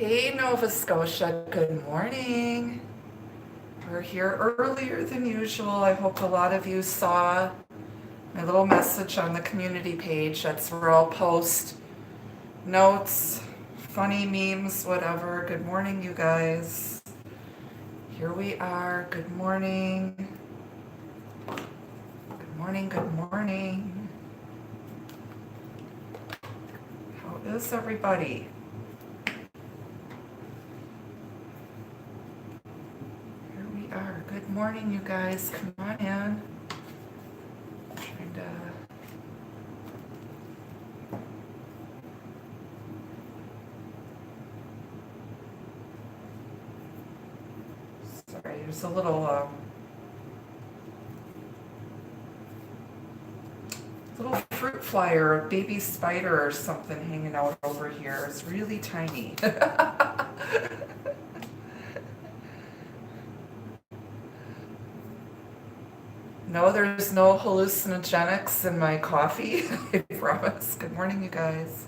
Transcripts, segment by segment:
Hey, Nova Scotia, good morning. We're here earlier than usual. I hope a lot of you saw my little message on the community page. That's where I'll post notes, funny memes, whatever. Good morning, you guys. Here we are. Good morning. Good morning, good morning. How is everybody? Here we are. Good morning, you guys. Come on in. Trying to... Sorry, there's a little fruit fly or a baby spider or something hanging out over here. It's really tiny. No, there's no hallucinogenics in my coffee. I promise. Good morning, you guys.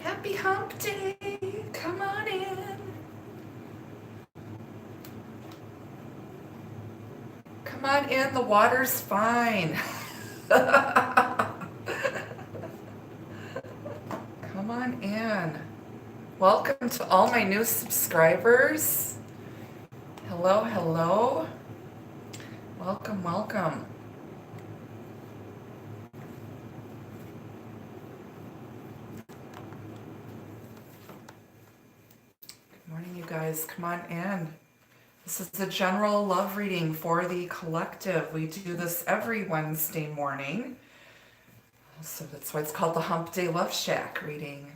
Happy hump day. Come on in. Come on in. The water's fine. Come on in. Welcome to all my new subscribers. Hello, hello. Welcome, welcome. Good morning, you guys. Come on in. This is the general love reading for the collective. We do this every Wednesday morning. So that's why it's called the Humpday Love Shack reading.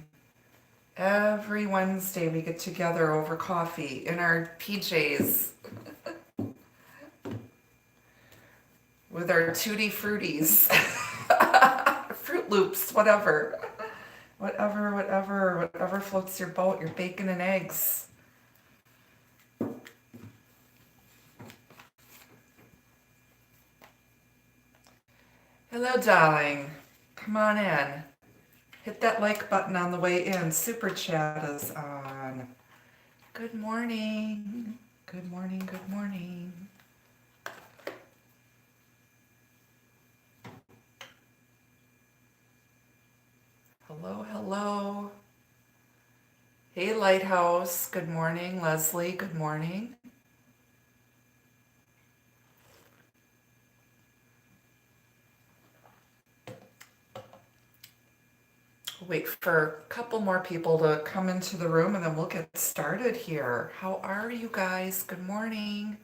Every Wednesday we get together over coffee in our PJs with our tutti fruities, Fruit Loops, whatever floats your boat, your bacon and eggs. Hello, darling. Come on in. Hit that like button on the way in. Super chat is on. Good morning. Good morning, good morning. Hello, hello. Hey, Lighthouse. Good morning. Leslie, good morning. Wait for a couple more people to come into the room and then we'll get started here. How are you guys? Good morning.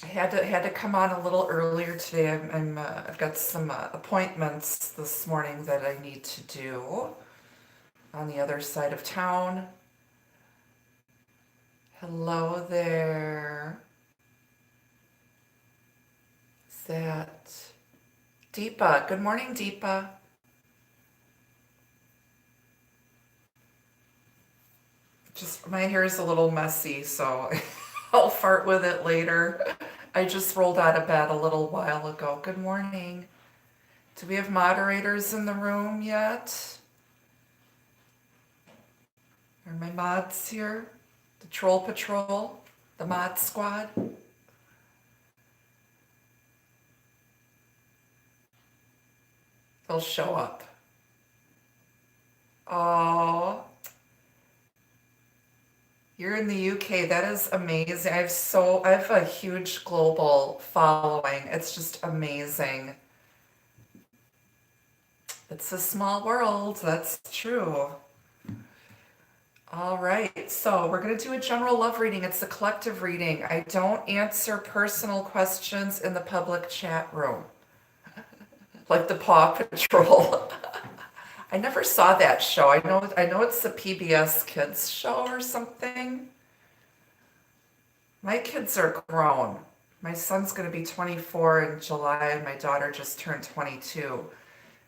I had to come on a little earlier today. I've got some appointments this morning that I need to do on the other side of town. Hello there. Is that Deepa? Good morning, Deepa. Just my hair is a little messy, so I'll fart with it later. I just rolled out of bed a little while ago. Good morning. Do we have moderators in the room yet? Are my mods here? The Troll Patrol? The Mod Squad? They'll show up. Oh, you're in the UK. That is amazing. I have a huge global following. It's just amazing. It's a small world. That's true. All right. So we're going to do a general love reading. It's a collective reading. I don't answer personal questions in the public chat room, like the Paw Patrol. I never saw that show. I know it's the PBS Kids show or something. My kids are grown. My son's going to be 24 in July, and my daughter just turned 22.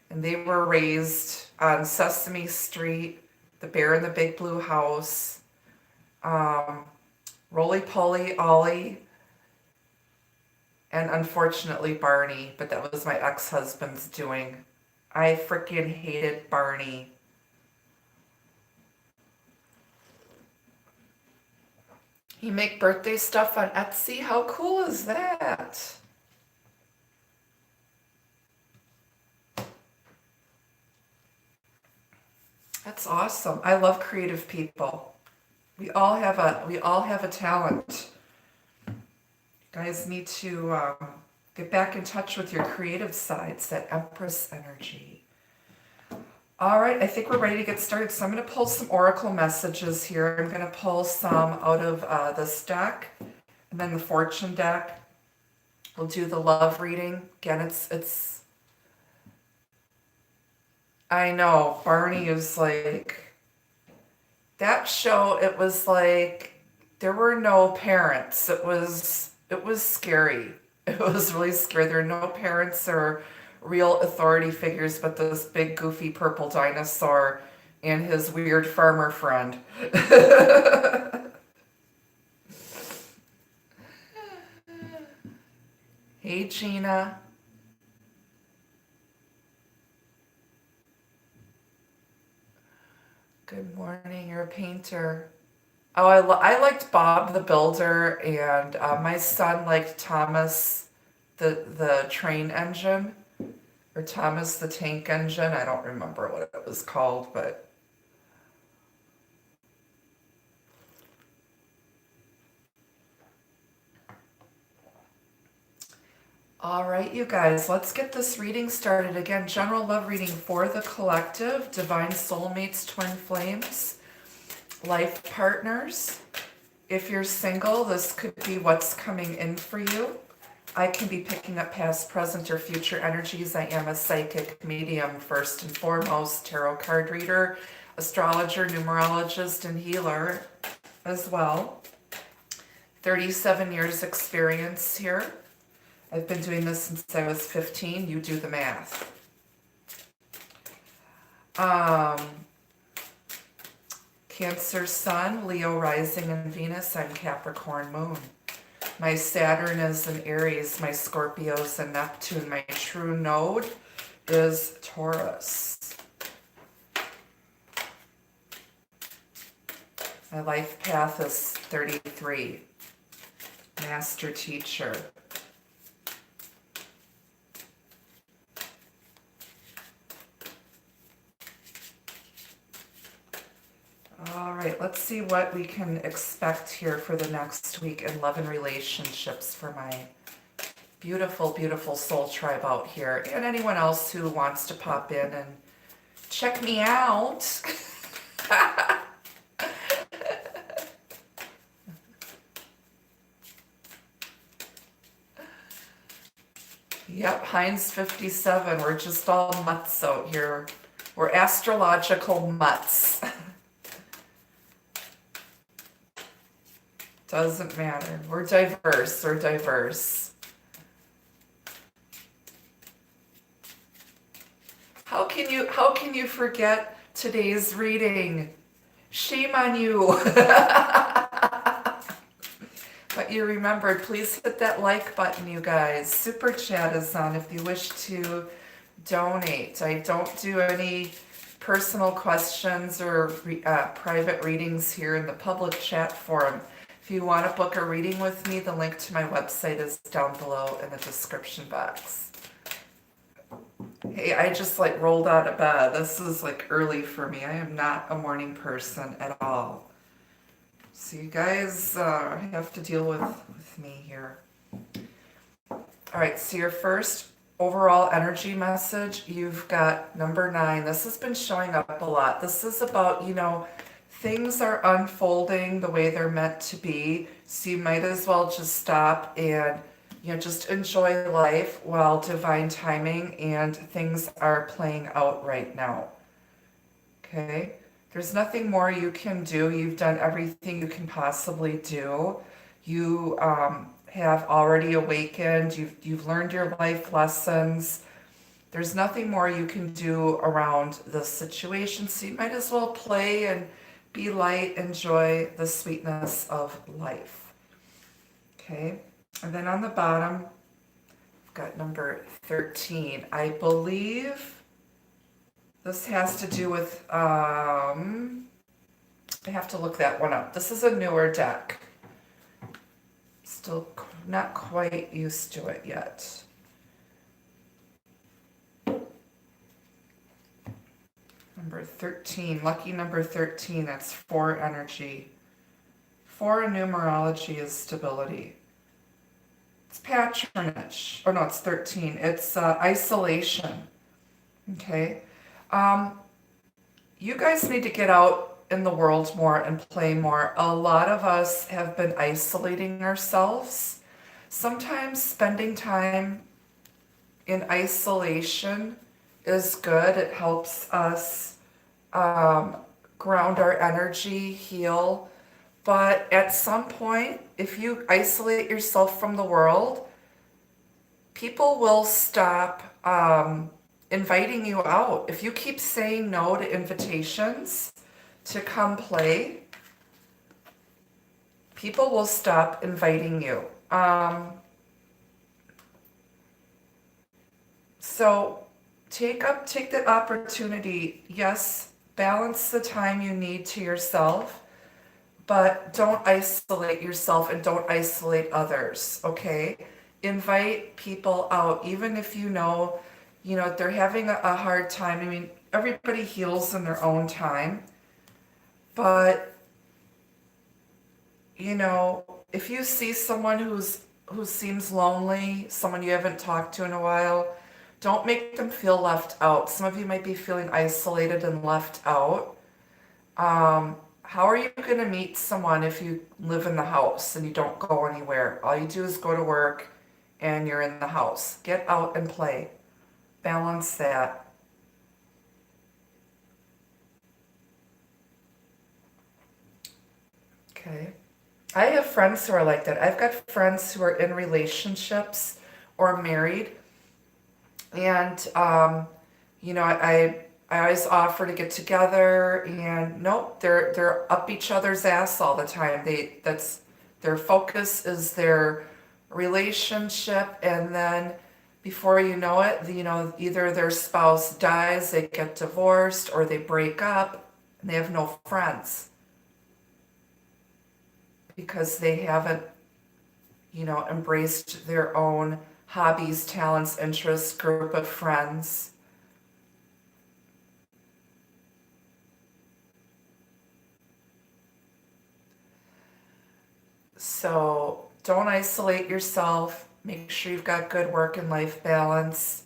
And they were raised on Sesame Street, The Bear in the Big Blue House, Roly-Poly, Ollie, and unfortunately Barney, but that was my ex-husband's doing. I freaking hated Barney. You make birthday stuff on Etsy? How cool is that? That's awesome. I love creative people. We all have a talent. You guys need to get back in touch with your creative sides, that Empress energy. All right, I think we're ready to get started. So I'm going to pull some oracle messages here. I'm going to pull some out of this deck, and then the fortune deck. We'll do the love reading. Again, it's. I know Barney is like that show. It was like there were no parents. It was scary. It was really scary. There are no parents or real authority figures, but this big goofy purple dinosaur and his weird farmer friend. Hey, Gina. Good morning. You're a painter. Oh, I liked Bob the Builder, and my son liked Thomas the train engine, or Thomas the tank engine. I don't remember what it was called, but all right, you guys, let's get this reading started. Again, general love reading for the collective, divine soulmates, twin flames, life partners. If you're single, this could be what's coming in for you. I can be picking up past, present, or future energies. I am a psychic medium, first and foremost, tarot card reader, astrologer, numerologist, and healer as well. 37 years experience here. I've been doing this since I was 15. You do the math. Cancer Sun, Leo rising, and Venus. I'm Capricorn Moon. My Saturn is in Aries. My Scorpio's in Neptune. My true node is Taurus. My life path is 33. Master teacher. All right, let's see what we can expect here for the next week in love and relationships for my beautiful, beautiful soul tribe out here, and anyone else who wants to pop in and check me out. Yep, Heinz 57. We're just all mutts out here. We're astrological mutts. Doesn't matter. We're diverse. We're diverse. How can you forget today's reading? Shame on you. But you remembered, please hit that like button, you guys. Super chat is on if you wish to donate. I don't do any personal questions or private readings here in the public chat forum. If you want to book a reading with me, the link to my website is down below in the description box. Hey, I just like rolled out of bed. This is like early for me. I am not a morning person at all. So you guys have to deal with me here. All right, so your first overall energy message, you've got number 9. This has been showing up a lot. This is about, things are unfolding the way they're meant to be, so you might as well just stop and just enjoy life while divine timing and things are playing out right now. Okay, there's nothing more you can do. You've done everything you can possibly do. You have already awakened. You've learned your life lessons. There's nothing more you can do around the situation, so you might as well play and be light, enjoy the sweetness of life. Okay, and then on the bottom, I've got number 13. I believe this has to do with, I have to look that one up. This is a newer deck. Still not quite used to it yet. Number 13, lucky number 13, that's 4 energy. 4 in numerology is stability. It's patronage. Oh no, it's 13. It's isolation. Okay. You guys need to get out in the world more and play more. A lot of us have been isolating ourselves. Sometimes spending time in isolation is good. It helps us ground our energy, heal. But at some point, if you isolate yourself from the world, people will stop inviting you out. If you keep saying no to invitations to come play, people will stop inviting you. So take the opportunity. Yes, balance the time you need to yourself, but don't isolate yourself and don't isolate others, okay? Invite people out, even if you know they're having a hard time. I mean, everybody heals in their own time, but if you see someone who seems lonely, someone you haven't talked to in a while, don't make them feel left out. Some of you might be feeling isolated and left out. How are you going to meet someone if you live in the house and you don't go anywhere? All you do is go to work and you're in the house. Get out and play. Balance that. Okay. I have friends who are like that. I've got friends who are in relationships or married. And, I always offer to get together, and nope, they're up each other's ass all the time. That's their focus is their relationship, and then before you know it, either their spouse dies, they get divorced, or they break up, and they have no friends because they haven't, embraced their own hobbies, talents, interests, group of friends. So don't isolate yourself. Make sure you've got good work and life balance.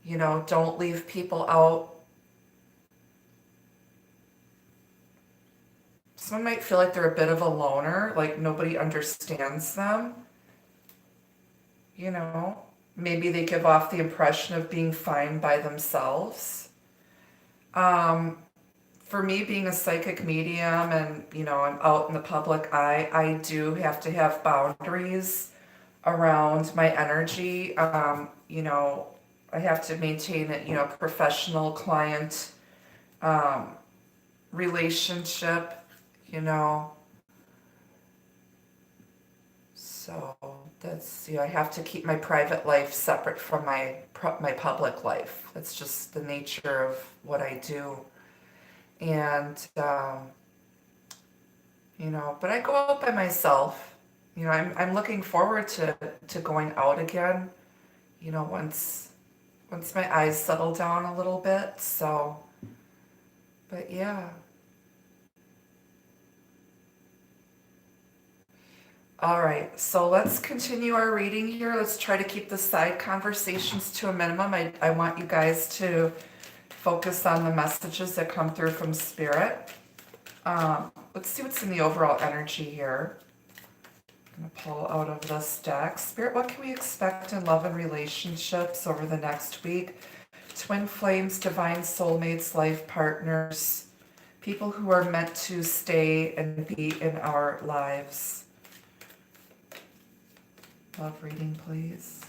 Don't leave people out. Someone might feel like they're a bit of a loner, like nobody understands them. Maybe they give off the impression of being fine by themselves. For me, being a psychic medium and, I'm out in the public eye, I do have to have boundaries around my energy. I have to maintain a professional client relationship, So that's, I have to keep my private life separate from my public life. That's just the nature of what I do. And, but I go out by myself. I'm looking forward to going out again, once my eyes settle down a little bit. So, but yeah. All right, so let's continue our reading here. Let's try to keep the side conversations to a minimum. I want you guys to focus on the messages that come through from Spirit. Let's see what's in the overall energy here. I'm going to pull out of this deck. Spirit, what can we expect in love and relationships over the next week? Twin flames, divine soulmates, life partners, people who are meant to stay and be in our lives. Love reading, please.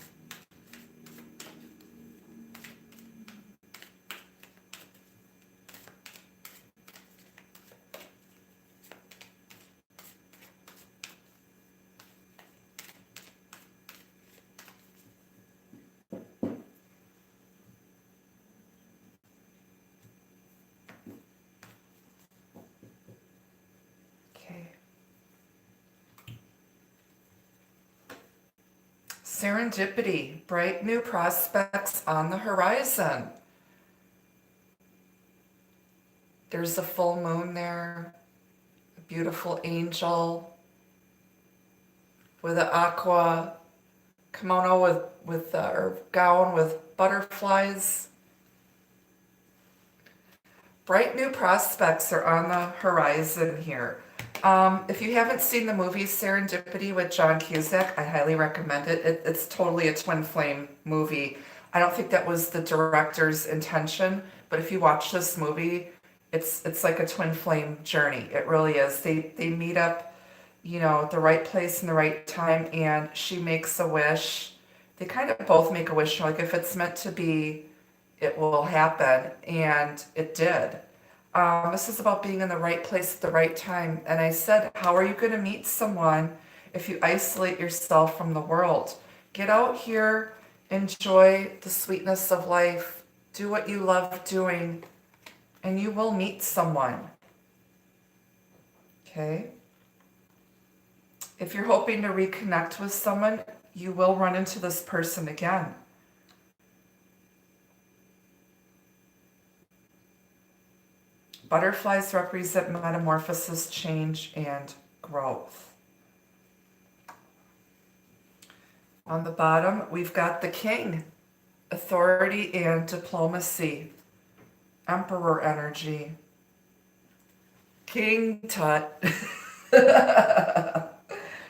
Serendipity, bright new prospects on the horizon. There's a full moon there, a beautiful angel with an aqua kimono or gown with butterflies. Bright new prospects are on the horizon here. If you haven't seen the movie Serendipity with John Cusack, I highly recommend it. It's totally a twin flame movie. I don't think that was the director's intention, but if you watch this movie, it's like a twin flame journey. It really is. They meet up, you know, at the right place and the right time, and she makes a wish. They kind of both make a wish. Like, if it's meant to be, it will happen, and it did. This is about being in the right place at the right time. And I said, how are you going to meet someone if you isolate yourself from the world? Get out here, enjoy the sweetness of life, do what you love doing, and you will meet someone. Okay? If you're hoping to reconnect with someone, you will run into this person again. Butterflies represent metamorphosis, change, and growth. On the bottom, we've got the King, authority and diplomacy, Emperor energy, King Tut,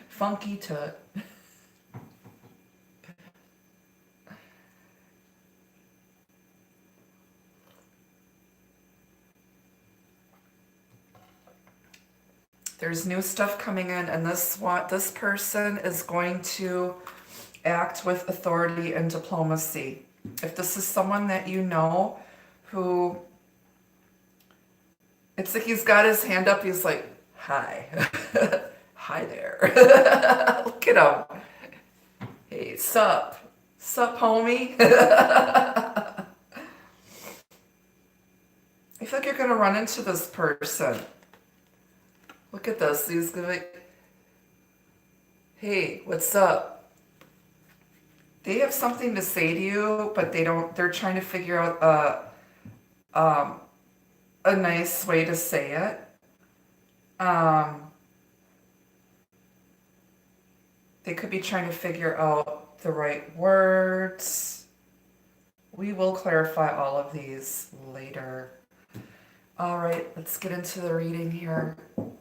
Funky Tut. There's new stuff coming in, and this person is going to act with authority and diplomacy. If this is someone that you know who, it's like he's got his hand up, he's like, hi. Hi there. Look at him. Hey, sup? Sup, homie? I feel like you're going to run into this person. Look at this. He's going to be, hey, what's up? They have something to say to you, but they're trying to figure out a nice way to say it. They could be trying to figure out the right words. We will clarify all of these later. All right, let's get into the reading here.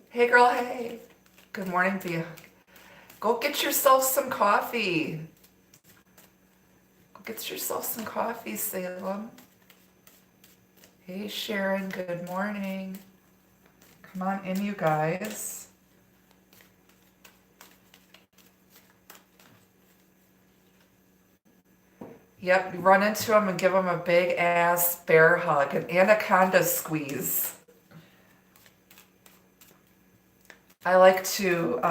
Hey girl, hey. Good morning to you. Go get yourself some coffee. Go get yourself some coffee, Salem. Hey Sharon, good morning. Come on in, you guys. Yep, you run into him and give him a big ass bear hug, an anaconda squeeze. I like to,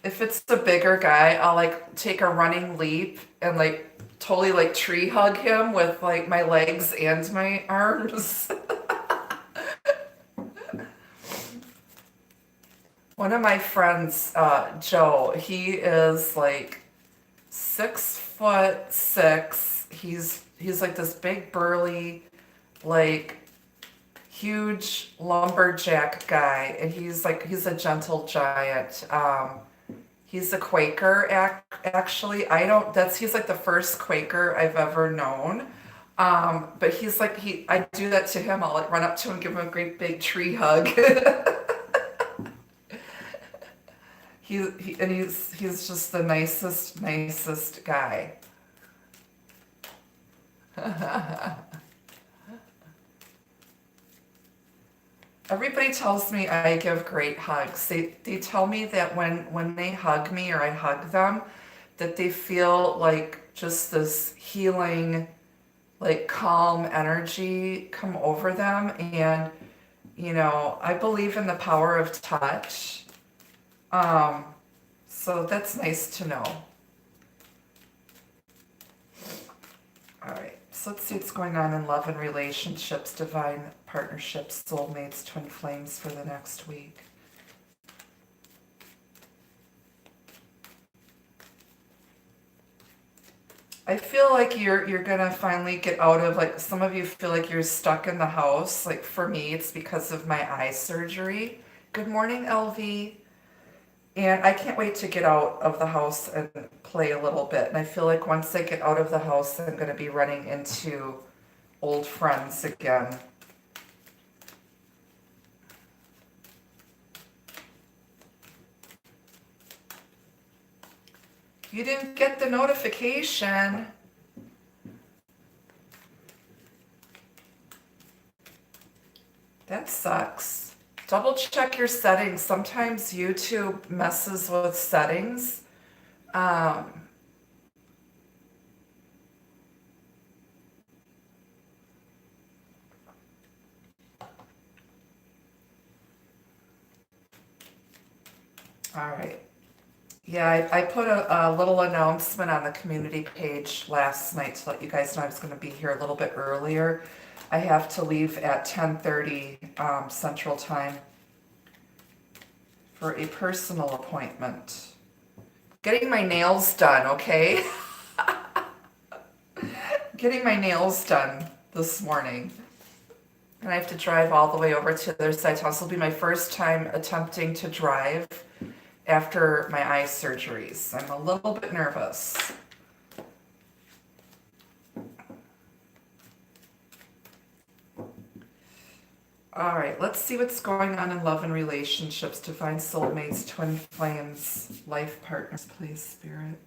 if it's a bigger guy, I'll like take a running leap and like totally like tree hug him with like my legs and my arms. One of my friends, Joe, he is like 6'6". He's like this big burly, like huge lumberjack guy, and he's a gentle giant. He's a Quaker actually. He's like the first Quaker I've ever known. But he's like, I do that to him. I'll like run up to him and give him a great big tree hug. He's just the nicest guy. Everybody tells me I give great hugs. They tell me that when they hug me or I hug them, that they feel like just this healing, like calm energy come over them. And, you know, I believe in the power of touch. So that's nice to know. All right, so let's see what's going on in love and relationships, divine partnerships, soulmates, twin flames for the next week. I feel like you're gonna finally get out of, like, some of you feel like you're stuck in the house. Like for me, it's because of my eye surgery. Good morning, LV. And I can't wait to get out of the house and play a little bit. And I feel like once I get out of the house, I'm gonna be running into old friends again. You didn't get the notification. That sucks. Double check your settings. Sometimes YouTube messes with settings. Um, all right. Yeah, I put a little announcement on the community page last night to let you guys know I was going to be here a little bit earlier. I have to leave at 10:30 Central Time for a personal appointment. Getting my nails done, okay? Getting my nails done this morning. And I have to drive all the way over to the other side. This will be my first time attempting to drive after my eye surgeries. I'm a little bit nervous. All right, let's see what's going on in love and relationships. To find soulmates, twin flames, life partners, please, Spirit.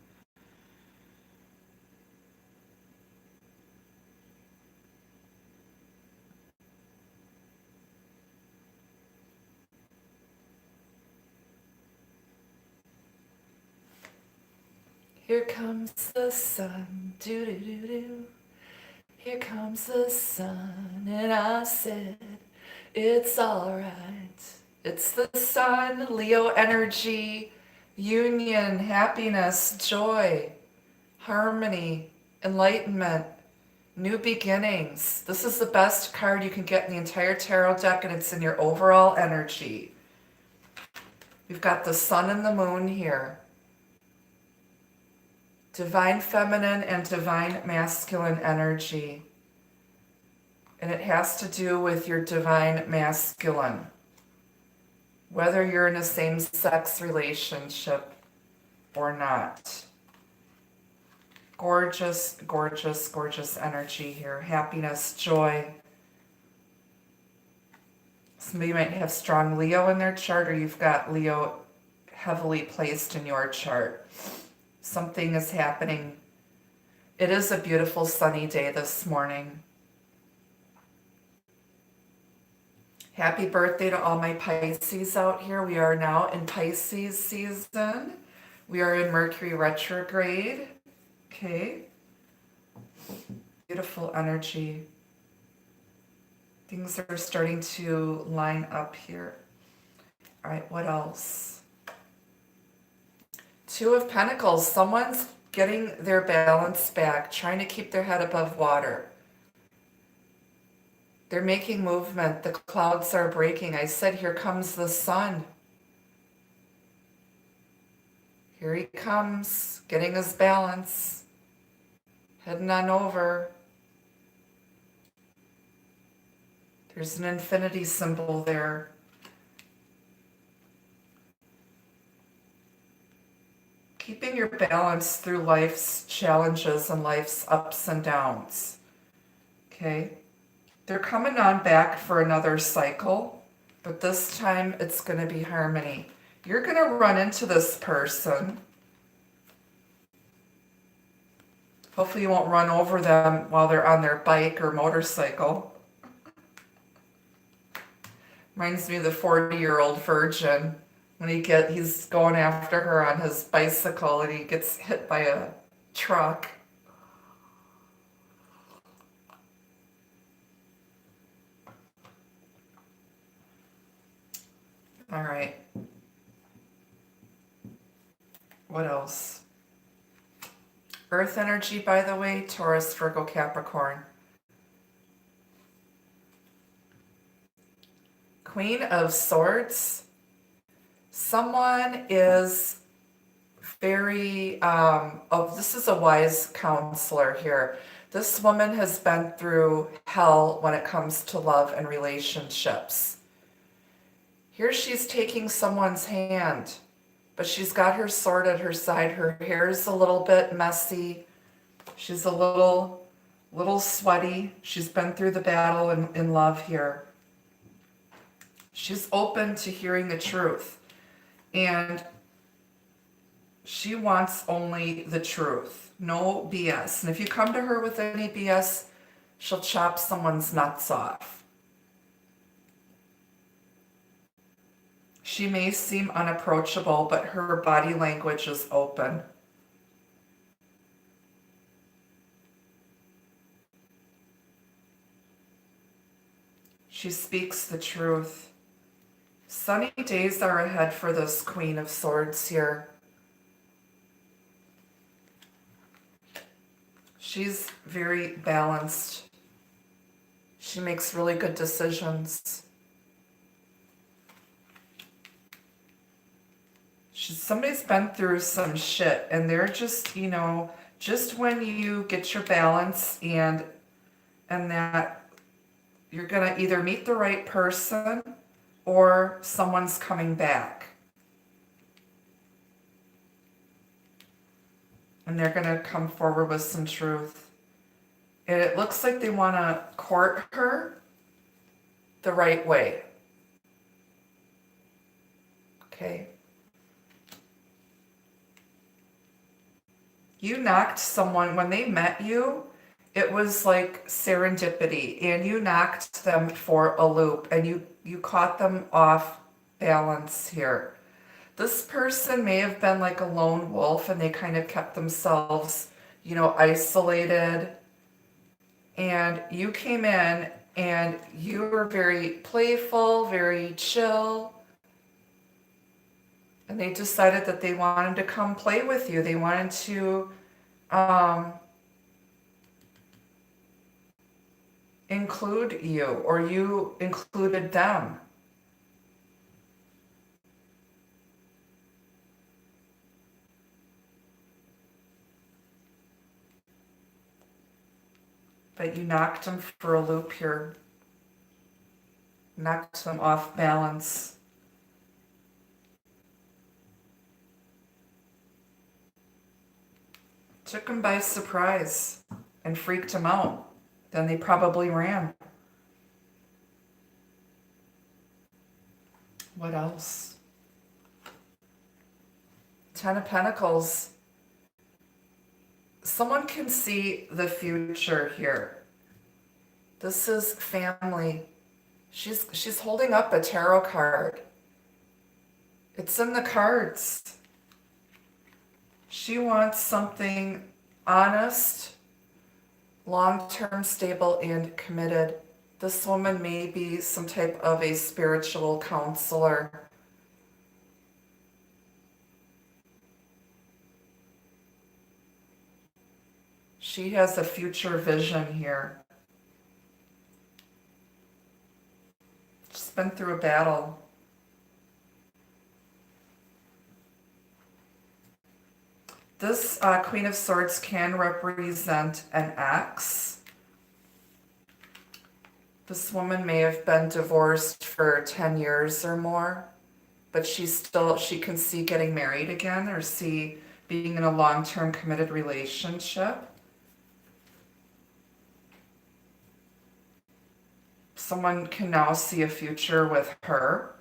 Here comes the sun, do-do-do-do. Here comes the sun, and I said, it's all right. It's the sun, Leo energy, union, happiness, joy, harmony, enlightenment, new beginnings. This is the best card you can get in the entire tarot deck, and it's in your overall energy. We've got the sun and the moon here. Divine feminine and divine masculine energy. And it has to do with your divine masculine. Whether you're in a same-sex relationship or not. Gorgeous, gorgeous, gorgeous energy here. Happiness, joy. Somebody might have strong Leo in their chart, or you've got Leo heavily placed in your chart. Something is happening. It is a beautiful sunny day this morning. Happy birthday to all my Pisces out here. We are now in Pisces season. We are in Mercury retrograde. Okay. Beautiful energy. Things are starting to line up here. All right, what else? Two of Pentacles. Someone's getting their balance back, trying to keep their head above water. They're making movement. The clouds are breaking. I said, here comes the sun. Here he comes, getting his balance. Heading on over. There's an infinity symbol there. Keeping your balance through life's challenges and life's ups and downs. Okay? They're coming on back for another cycle, but this time it's going to be harmony. You're going to run into this person. Hopefully you won't run over them while they're on their bike or motorcycle. Reminds me of the 40-year-old virgin when he's going after her on his bicycle and he gets hit by a truck. All right. What else? Earth energy, by the way, Taurus, Virgo, Capricorn. Queen of Swords. Someone is very, this is a wise counselor here. This woman has been through hell when it comes to love and relationships. Here she's taking someone's hand, but she's got her sword at her side. Her hair is a little bit messy. She's a little sweaty. She's been through the battle in love here. She's open to hearing the truth. And she wants only the truth, no BS. And if you come to her with any BS, she'll chop someone's nuts off. She may seem unapproachable, but her body language is open. She speaks the truth. Sunny days are ahead for this Queen of Swords here. She's very balanced. She makes really good decisions. Somebody's been through some shit, and they're just, just when you get your balance and that you're gonna either meet the right person or someone's coming back. And they're gonna come forward with some truth. And it looks like they wanna court her the right way. Okay. You knocked someone, when they met you, it was like serendipity, and you knocked them for a loop, and you caught them off balance here. This person may have been like a lone wolf, and they kind of kept themselves, isolated. And you came in, and you were very playful, very chill. And they decided that they wanted to come play with you. They wanted to include you, or you included them. But you knocked them for a loop here. Knocked them off balance. Took them by surprise and freaked them out. Then they probably ran. What else? 10 of Pentacles. Someone can see the future here. This is family. She's holding up a tarot card. It's in the cards. She wants something honest, long-term, stable, and committed. This woman may be some type of a spiritual counselor. She has a future vision here. She's been through a battle. This Queen of Swords can represent an ex. This woman may have been divorced for 10 years or more, but she can see getting married again, or see being in a long-term committed relationship. Someone can now see a future with her.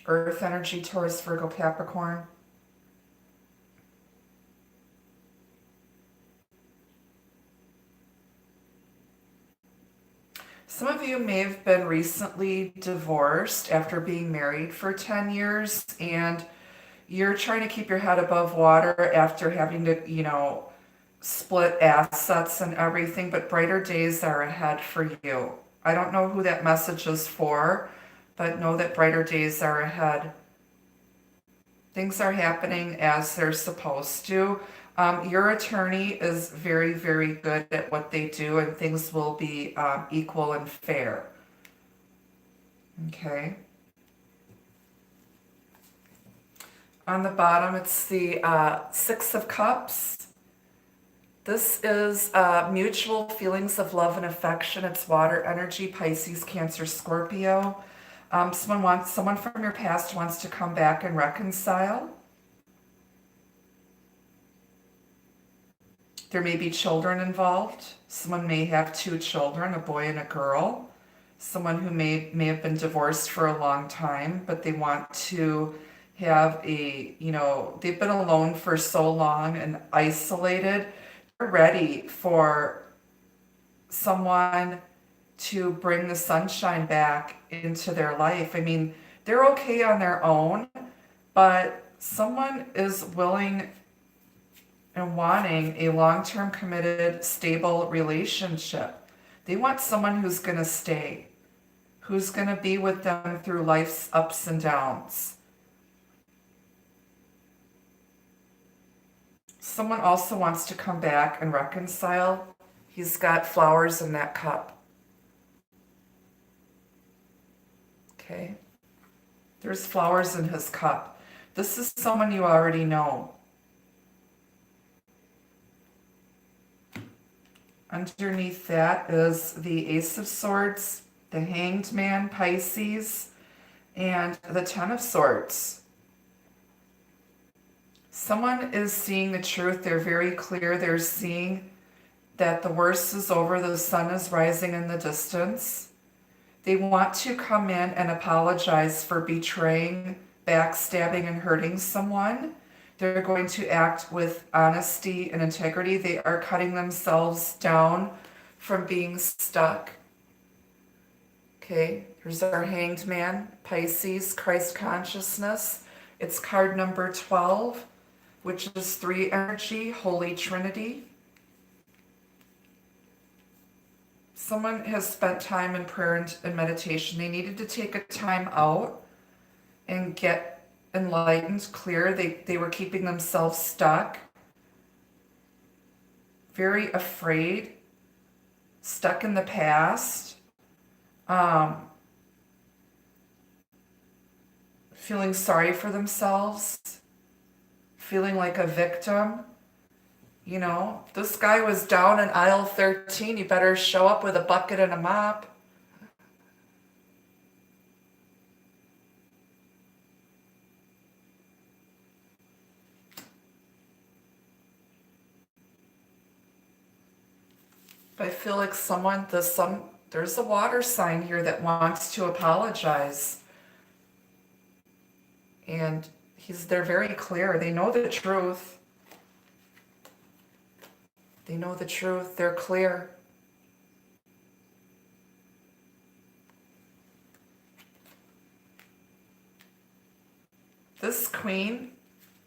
Earth energy, Taurus, Virgo, Capricorn. Some of you may have been recently divorced after being married for 10 years, and you're trying to keep your head above water after having to, split assets and everything, but brighter days are ahead for you. I don't know who that message is for, but know that brighter days are ahead. Things are happening as they're supposed to. Your attorney is very, very good at what they do, and things will be equal and fair. Okay. On the bottom, it's the Six of Cups. This is mutual feelings of love and affection. It's water energy, Pisces, Cancer, Scorpio. Someone from your past wants to come back and reconcile. There may be children involved. Someone may have two children, a boy and a girl. Someone who may have been divorced for a long time, but they want to have they've been alone for so long and isolated. They're ready for someone to bring the sunshine back into their life. I mean, they're okay on their own, but someone is willing and wanting a long-term committed, stable relationship. They want someone who's going to stay, who's going to be with them through life's ups and downs. Someone also wants to come back and reconcile. He's got flowers in that cup. Okay. There's flowers in his cup. This is someone you already know. Underneath that is the Ace of Swords, the Hanged Man, Pisces, and the Ten of Swords. Someone is seeing the truth. They're very clear. They're seeing that the worst is over. The sun is rising in the distance. They want to come in and apologize for betraying, backstabbing, and hurting someone. They're going to act with honesty and integrity. They are cutting themselves down from being stuck. Okay, here's our Hanged Man, Pisces, Christ consciousness. It's card number 12, which is 3 energy, Holy Trinity. Someone has spent time in prayer and meditation. They needed to take a time out and get enlightened, clear. They were keeping themselves stuck, very afraid, stuck in the past, feeling sorry for themselves, feeling like a victim. You know, this guy was down in aisle 13. You better show up with a bucket and a mop. I feel like there's a water sign here that wants to apologize. And they're very clear. They know the truth. They know the truth. They're clear. This queen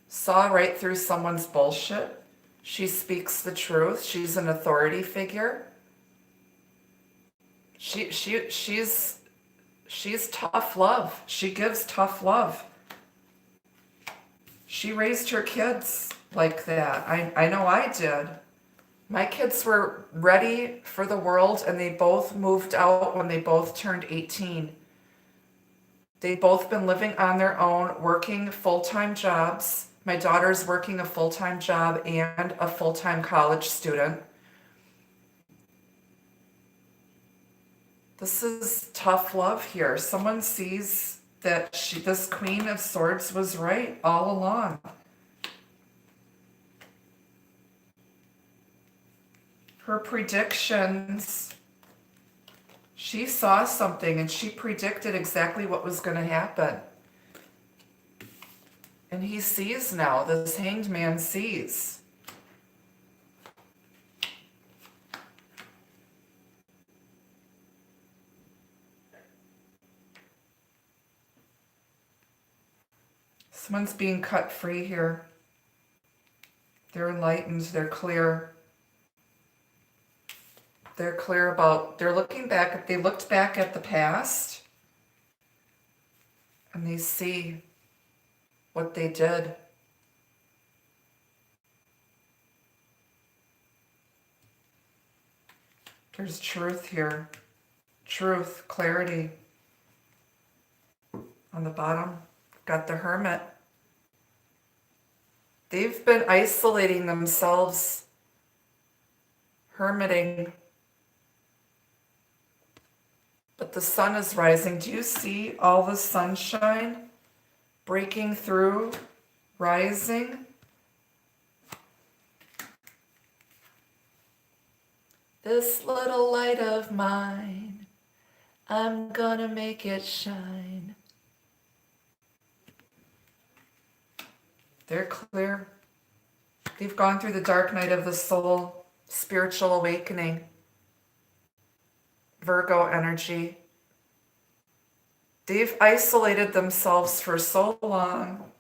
saw right through someone's bullshit. She speaks the truth. She's an authority figure. She's tough love. She gives tough love. She raised her kids like that. I know I did. My kids were ready for the world, and they both moved out when they both turned 18. They've both been living on their own, working full-time jobs. My daughter's working a full-time job and a full-time college student. This is tough love here. Someone sees that this Queen of Swords was right all along. Her predictions, she saw something and she predicted exactly what was going to happen. And he sees now, this Hanged Man sees. Someone's being cut free here. They're enlightened, they're clear. They're clear about, they looked back at the past, and they see what they did. There's truth here. Truth, clarity. On the bottom, got the Hermit. They've been isolating themselves, hermiting. But the sun is rising. Do you see all the sunshine breaking through, rising? This little light of mine, I'm gonna make it shine. They're clear. They've gone through the dark night of the soul, spiritual awakening, Virgo energy. They've isolated themselves for so long,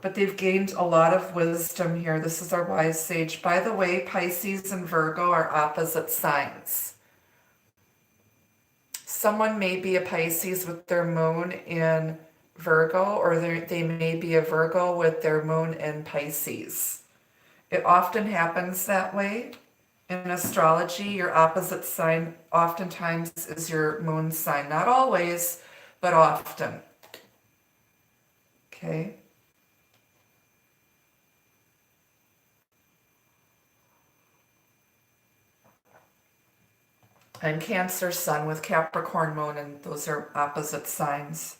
but they've gained a lot of wisdom here. This is our wise sage. By the way, Pisces and Virgo are opposite signs. Someone may be a Pisces with their moon in Virgo, or they may be a Virgo with their moon in Pisces. It often happens that way. In astrology, your opposite sign oftentimes is your moon sign. Not always, but often. Okay. And Cancer sun with Capricorn moon, and those are opposite signs.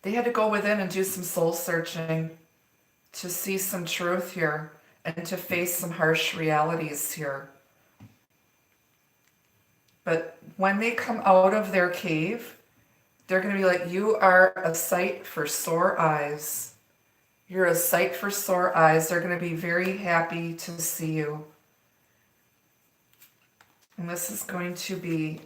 They had to go within and do some soul searching to see some truth here and to face some harsh realities here. But when they come out of their cave, they're going to be like, you are a sight for sore eyes. You're a sight for sore eyes. They're going to be very happy to see you. And this is going to be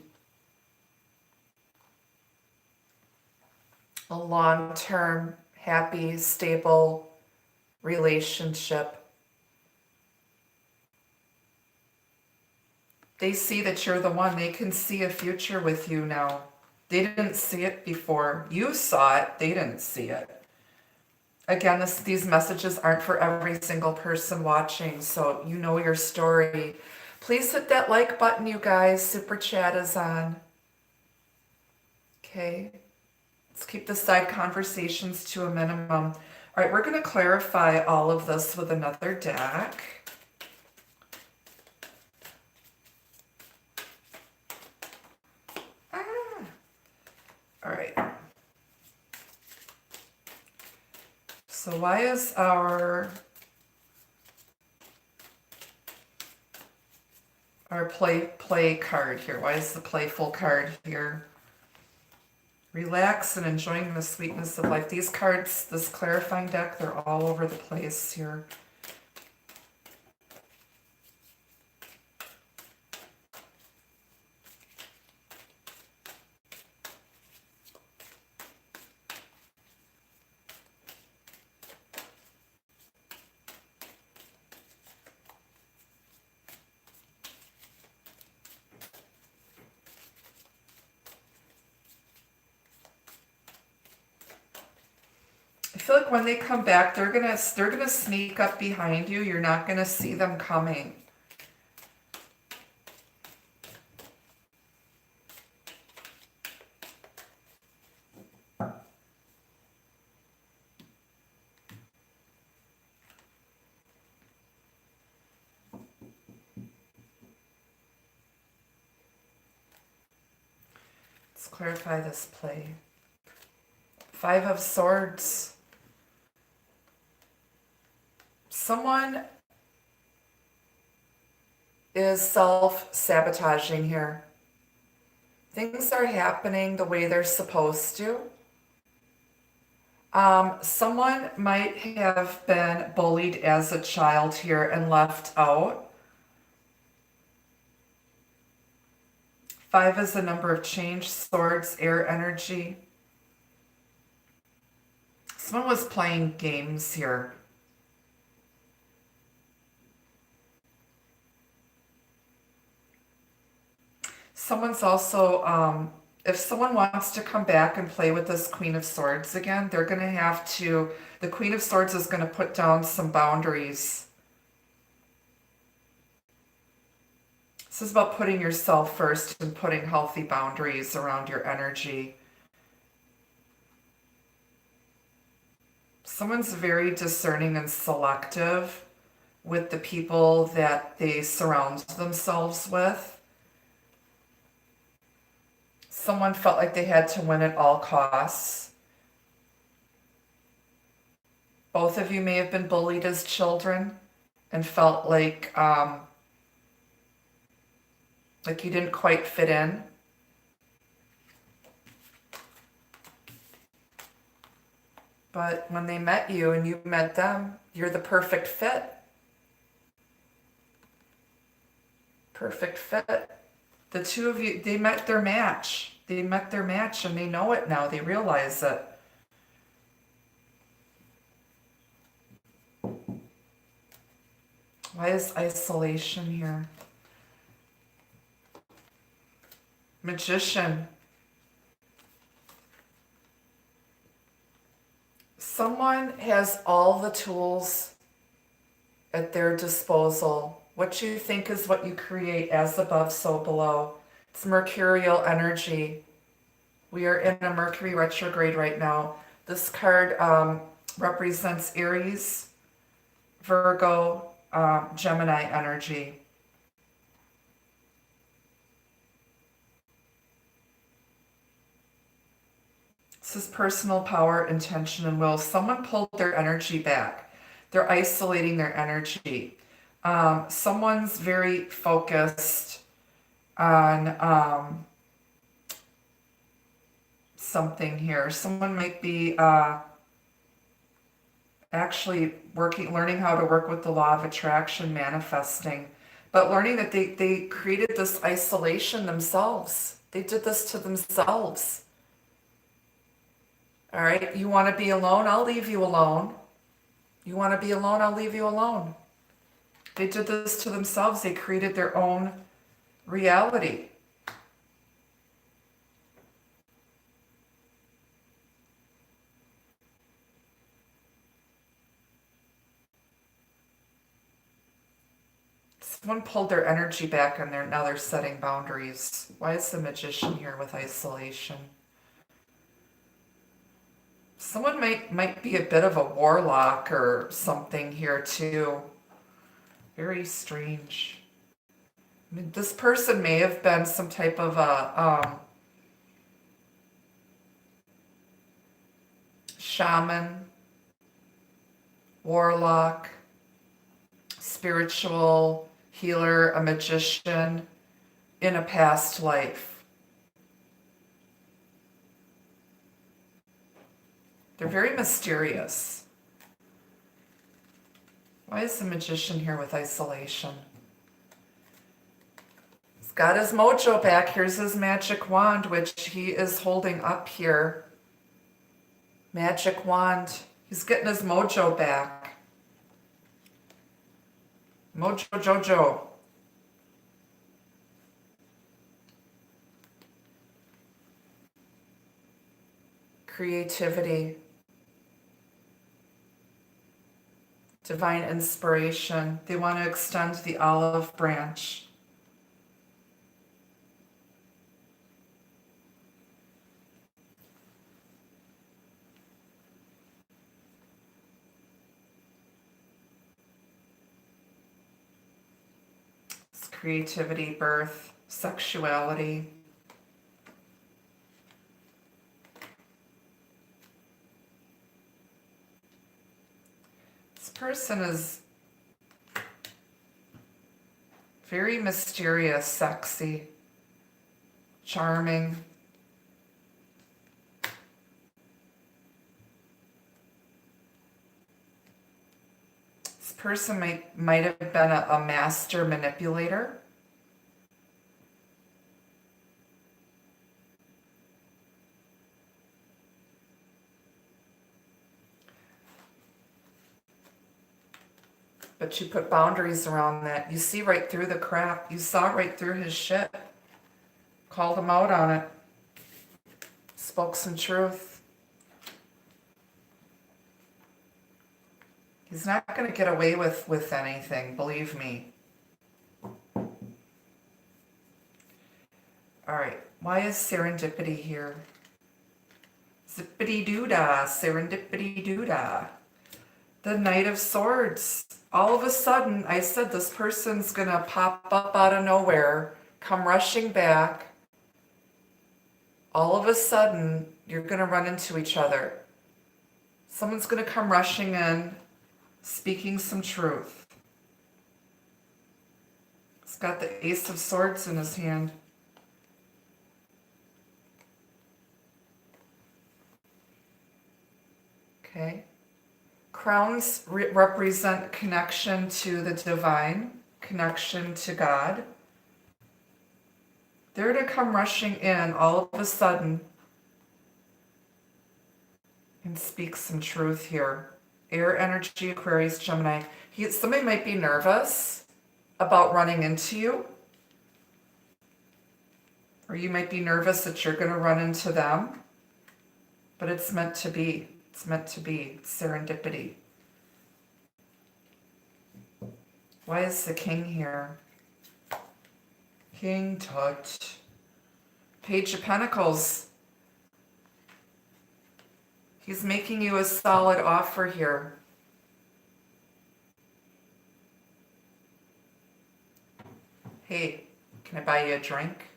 a long-term, happy, stable relationship. They see that you're the one. They can see a future with you now. They didn't see it before. You saw it. They didn't see it. Again, these messages aren't for every single person watching, so you know your story. Please hit that like button, you guys. Super chat is on. Okay. Let's keep the side conversations to a minimum. All right, we're going to clarify all of this with another deck. All right. So why is our play card here? Why is the playful card here? Relax and enjoying the sweetness of life. These cards, this clarifying deck, they're all over the place here. I feel like when they come back, they're gonna sneak up behind you. You're not gonna see them coming. Let's clarify this play. 5 of Swords. Someone is self-sabotaging here. Things are happening the way they're supposed to. Someone might have been bullied as a child here and left out. 5 is the number of change. Swords, air energy. Someone was playing games here. Someone's also if someone wants to come back and play with this Queen of Swords again, they're going to have to, the Queen of Swords is going to put down some boundaries. This is about putting yourself first and putting healthy boundaries around your energy. Someone's very discerning and selective with the people that they surround themselves with. Someone felt like they had to win at all costs. Both of you may have been bullied as children and felt like you didn't quite fit in. But when they met you and you met them, you're the perfect fit. Perfect fit. The two of you, they met their match. They met their match and they know it now. They realize it. Why is isolation here? Magician. Someone has all the tools at their disposal. What you think is what you create, as above, so below. It's mercurial energy. We are in a Mercury retrograde right now. This card represents Aries, Virgo, Gemini energy. This is personal power, intention, and will. Someone pulled their energy back. They're isolating their energy. Someone's very focused on something here. Someone might be actually learning how to work with the law of attraction, manifesting, but learning that they created this isolation themselves. They did this to themselves. All right, you want to be alone? I'll leave you alone. You want to be alone? I'll leave you alone. They did this to themselves. They created their own reality. Someone pulled their energy back and now they're setting boundaries. Why is the Magician here with isolation? Someone might be a bit of a warlock or something here too. Very strange. I mean, this person may have been some type of a shaman, warlock, spiritual healer, a magician in a past life. They're very mysterious. Why is the Magician here with isolation? He's got his mojo back. Here's his magic wand, which he is holding up here. Magic wand. He's getting his mojo back. Mojo Jojo. Creativity. Divine inspiration. They want to extend the olive branch. It's creativity, birth, sexuality. This person is very mysterious, sexy, charming. This person might have been a master manipulator. But you put boundaries around that. You see right through the crap. You saw right through his shit. Called him out on it. spoke some truth. He's not going to get away with anything, believe me. All right, why is serendipity here? Zippity-doo-dah, serendipity-doo-dah. The Knight of Swords. All of a sudden, I said this person's going to pop up out of nowhere, come rushing back. All of a sudden, you're going to run into each other. Someone's going to come rushing in, speaking some truth. He's got the Ace of Swords in his hand. Okay. Crowns represent connection to the divine, connection to God. They're to come rushing in all of a sudden and speak some truth here. Air energy, Aquarius, Gemini. Somebody might be nervous about running into you. Or you might be nervous that you're going to run into them. But it's meant to be. It's meant to be. It's serendipity. Why is the King here? King Tut. Page of Pentacles. He's making you a solid offer here. Hey, can I buy you a drink?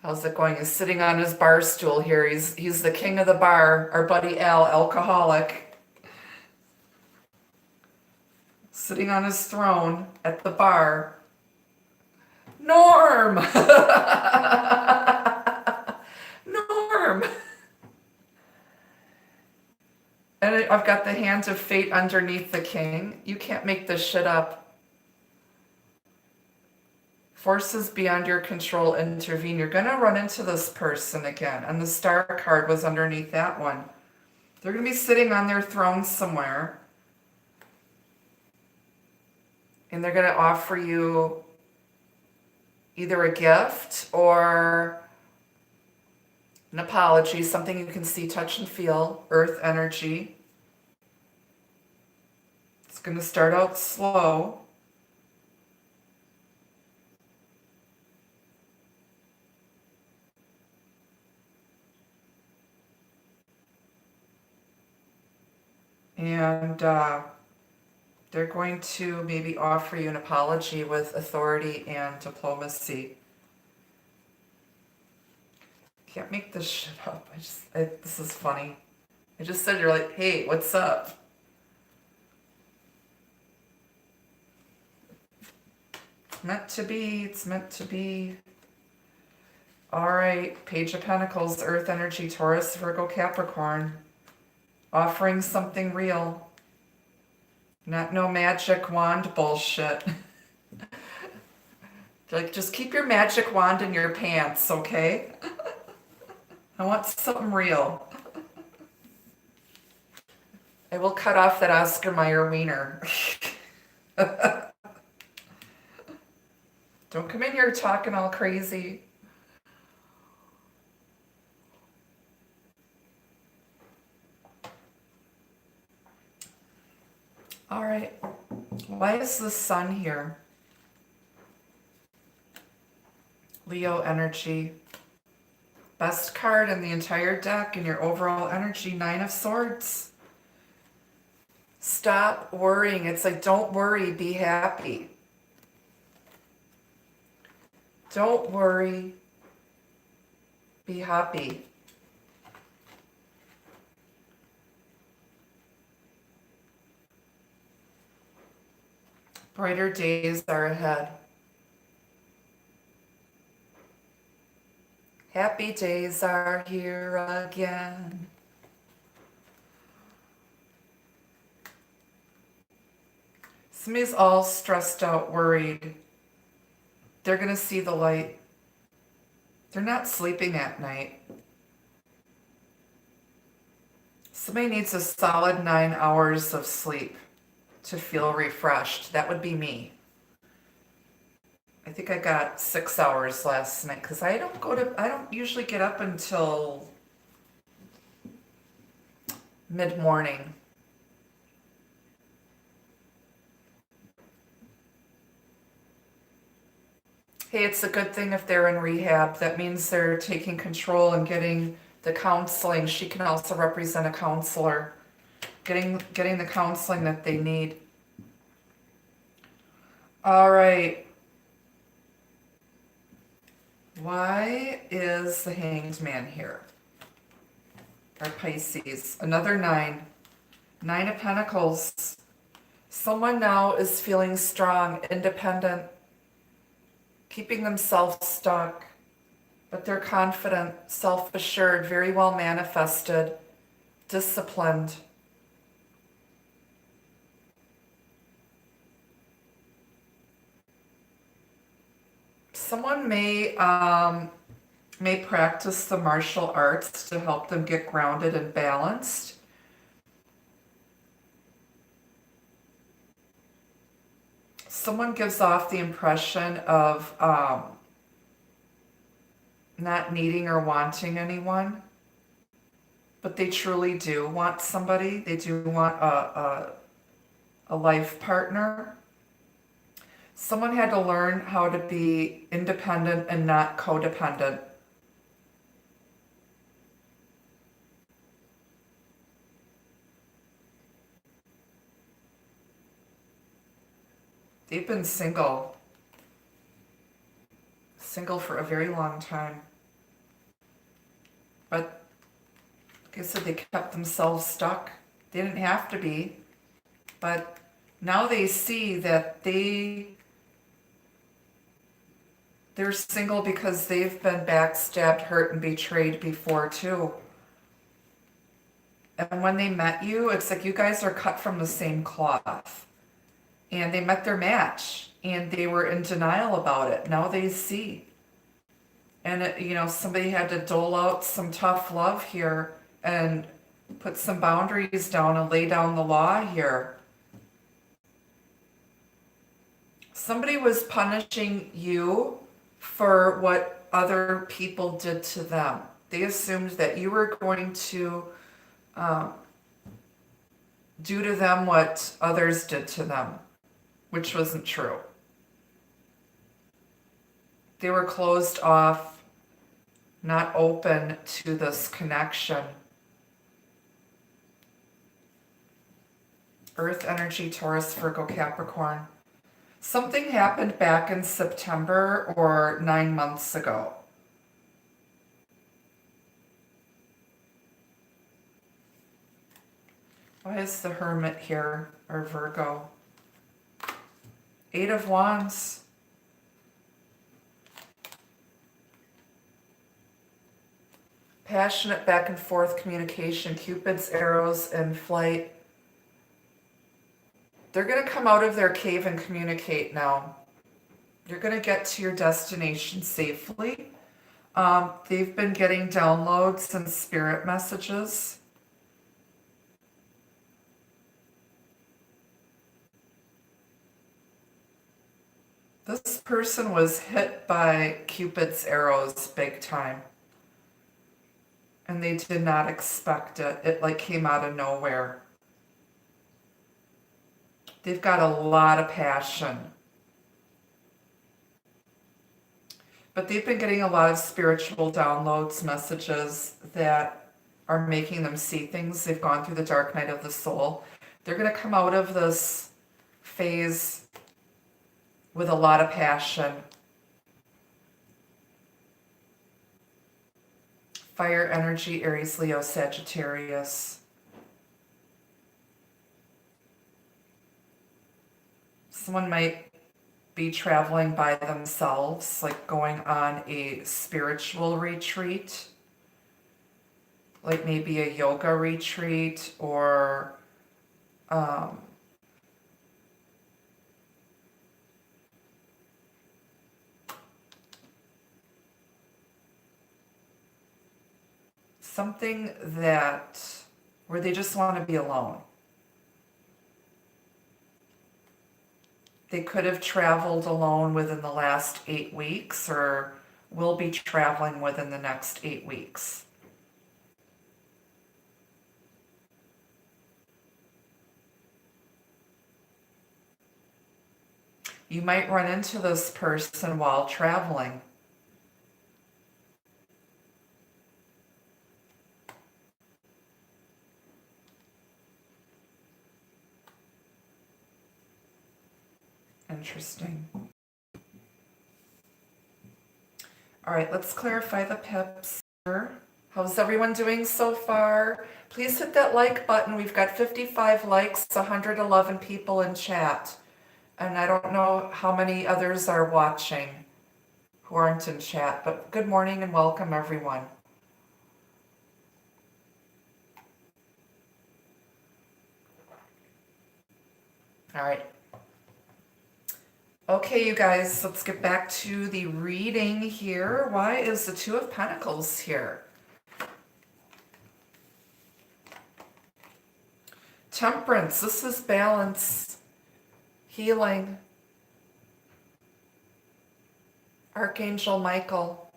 How's it going? He's sitting on his bar stool here. He's the king of the bar. Our buddy Al, alcoholic. Sitting on his throne at the bar. Norm! Norm! And I've got the Hand of Fate underneath the King. You can't make this shit up. Forces beyond your control intervene. You're going to run into this person again. And the Star card was underneath that one. They're going to be sitting on their throne somewhere. And they're going to offer you either a gift or an apology, something you can see, touch, and feel, earth energy. It's going to start out slow. And they're going to maybe offer you an apology with authority and diplomacy. Can't make this shit up. This is funny. I just said, you're like, hey, what's up? It's meant to be. It's meant to be. All right. Page of Pentacles, Earth energy, Taurus, Virgo, Capricorn. Offering something real. Not no magic wand bullshit. Like, just keep your magic wand in your pants, okay? I want something real. I will cut off that Oscar Mayer wiener. Don't come in here talking all crazy. All right. Why is the Sun here? Leo energy. Best card in the entire deck in your overall energy, Nine of Swords. Stop worrying. It's like, don't worry, be happy. Don't worry, be happy. Brighter days are ahead. Happy days are here again. Somebody's all stressed out, worried. They're going to see the light. They're not sleeping at night. Somebody needs a solid 9 hours of sleep to feel refreshed. That would be me. I think I got 6 hours last night because I don't usually get up until mid-morning. Hey, it's a good thing if they're in rehab. That means they're taking control and getting the counseling. She can also represent a counselor, getting the counseling that they need. All right. Why is the Hanged Man here? Or Pisces. Another 9. 9 of Pentacles. Someone now is feeling strong, independent, keeping themselves stuck, but they're confident, self-assured, very well manifested, disciplined. Someone may practice the martial arts to help them get grounded and balanced. Someone gives off the impression of not needing or wanting anyone, but they truly do want somebody. They do want a life partner. Someone had to learn how to be independent and not codependent. They've been single for a very long time. But like I said, they kept themselves stuck. They didn't have to be. But now they see that they're single because they've been backstabbed, hurt, and betrayed before too. And when they met you, it's like you guys are cut from the same cloth. And they met their match, and they were in denial about it. Now they see. And, somebody had to dole out some tough love here and put some boundaries down and lay down the law here. Somebody was punishing you for what other people did to them. They assumed that you were going to do to them what others did to them, which wasn't true. They were closed off, not open to this connection. Earth energy, Taurus, Virgo, Capricorn. Something happened back in September or 9 months ago. Why is the Hermit here, or Virgo? 8 of Wands. Passionate back and forth communication, Cupid's arrows in flight. They're going to come out of their cave and communicate now. You're going to get to your destination safely. They've been getting downloads and spirit messages. This person was hit by Cupid's arrows big time. And they did not expect it. It came out of nowhere. They've got a lot of passion. But they've been getting a lot of spiritual downloads, messages that are making them see things. They've gone through the dark night of the soul. They're going to come out of this phase with a lot of passion. Fire energy, Aries, Leo, Sagittarius. Someone might be traveling by themselves, like going on a spiritual retreat, like maybe a yoga retreat or something where they just want to be alone. They could have traveled alone within the last 8 weeks or will be traveling within the next 8 weeks. You might run into this person while traveling. Interesting. All right, let's clarify the pips here. How's everyone doing so far? Please hit that like button. We've got 55 likes, 111 people in chat. And I don't know how many others are watching who aren't in chat, but good morning and welcome everyone. All right. Okay, you guys, let's get back to the reading here. Why is the Two of Pentacles here? Temperance, this is balance, healing. Archangel Michael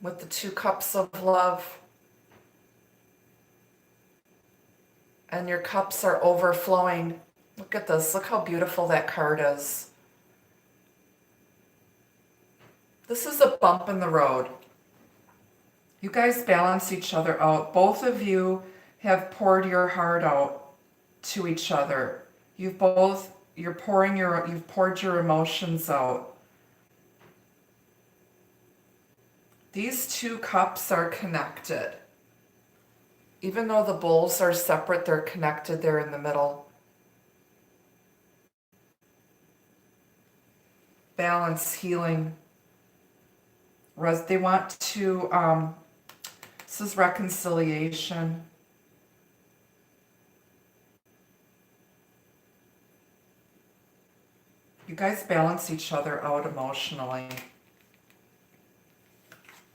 with the 2 cups of love. And your cups are overflowing. Look at this. Look how beautiful that card is. This is a bump in the road. You guys balance each other out. Both of you have poured your heart out to each other. You've poured your emotions out. These 2 cups are connected. Even though the bowls are separate, they're connected. They're in the middle. Balance, healing. They want to, this is reconciliation. You guys balance each other out emotionally.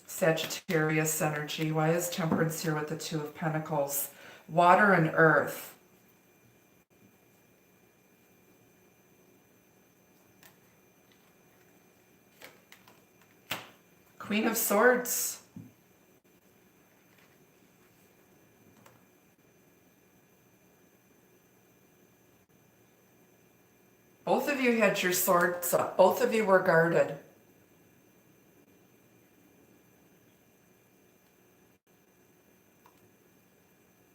Sagittarius energy. Why is Temperance here with the 2 of Pentacles? Water and earth. Queen of Swords. Both of you had your swords up. Both of you were guarded.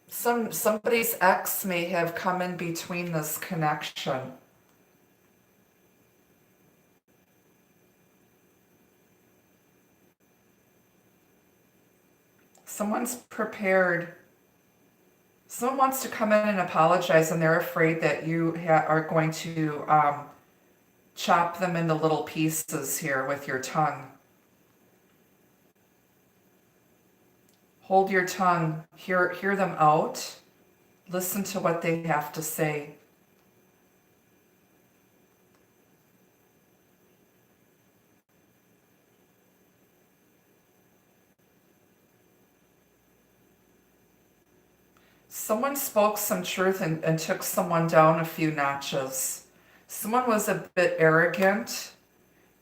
Somebody's ex may have come in between this connection. Someone's prepared. Someone wants to come in and apologize, and they're afraid that you are going to chop them into little pieces here with your tongue. Hold your tongue. Hear them out. Listen to what they have to say. Someone spoke some truth and took someone down a few notches. Someone was a bit arrogant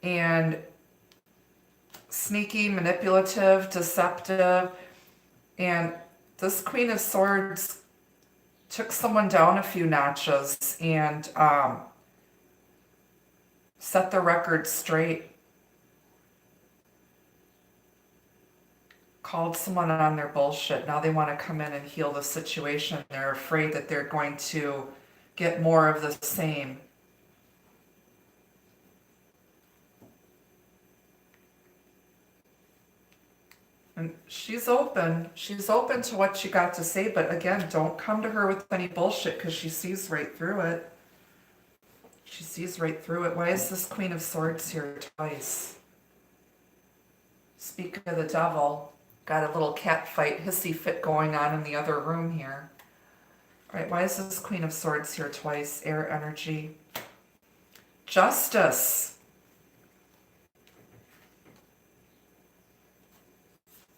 and sneaky, manipulative, deceptive. And this Queen of Swords took someone down a few notches and set the record straight. Called someone on their bullshit. Now they want to come in and heal the situation. They're afraid that they're going to get more of the same. And she's open. She's open to what you got to say, but again, don't come to her with any bullshit because she sees right through it. She sees right through it. Why is this Queen of Swords here twice? Speak of the devil. Got a little cat fight, hissy fit going on in the other room here. All right, why is this Queen of Swords here twice? Air energy. Justice.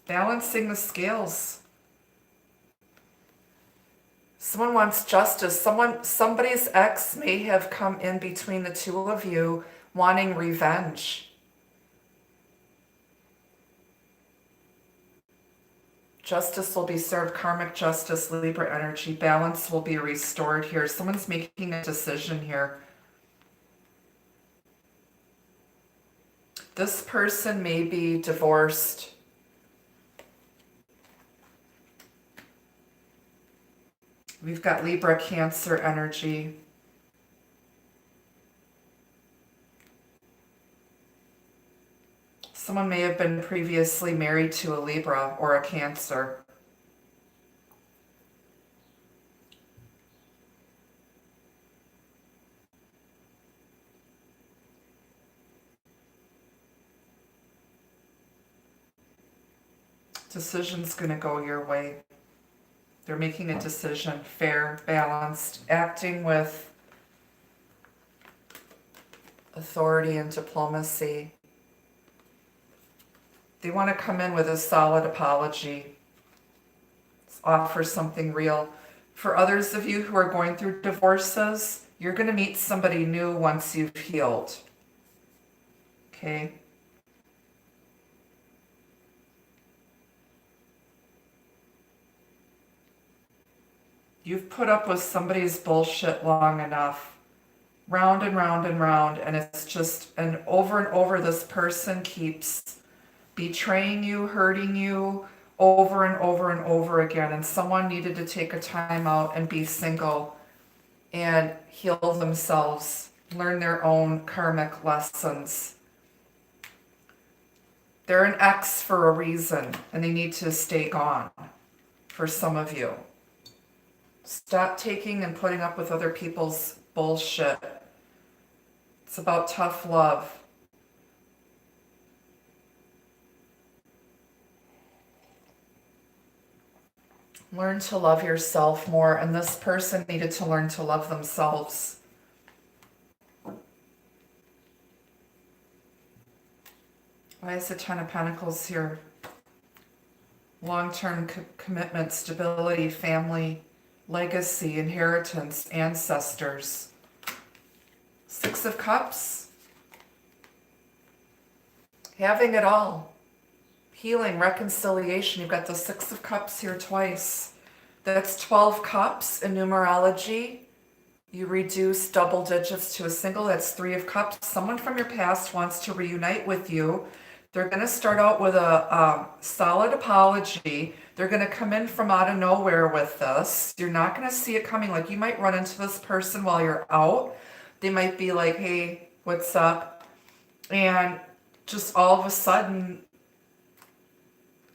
Balancing the scales. Someone wants justice. Somebody's ex may have come in between the two of you wanting revenge. Justice will be served, karmic justice, Libra energy. Balance will be restored here. Someone's making a decision here. This person may be divorced. We've got Libra, Cancer energy. Someone may have been previously married to a Libra or a Cancer. Decision's going to go your way. They're making a decision, fair, balanced, acting with authority and diplomacy. They want to come in with a solid apology, offer something real. For others of you who are going through divorces, you're going to meet somebody new once you've healed. Okay? You've put up with somebody's bullshit long enough. Round and round and round, and it's just, and over this person keeps betraying you, hurting you over and over and over again. And someone needed to take a time out and be single and heal themselves, learn their own karmic lessons. They're an ex for a reason, and they need to stay gone for some of you. Stop taking and putting up with other people's bullshit. It's about tough love. Learn to love yourself more, and this person needed to learn to love themselves. Why is the Ten of Pentacles here? Long-term commitment, stability, family, legacy, inheritance, ancestors. Six of Cups. Having it all. Healing, reconciliation. You've got the Six of Cups here twice. That's 12 cups in numerology. You reduce double digits to a single. That's 3 of Cups. Someone from your past wants to reunite with you. They're going to start out with a solid apology. They're going to come in from out of nowhere with this. You're not going to see it coming. Like, you might run into this person while you're out. They might be like, hey, what's up? And just all of a sudden,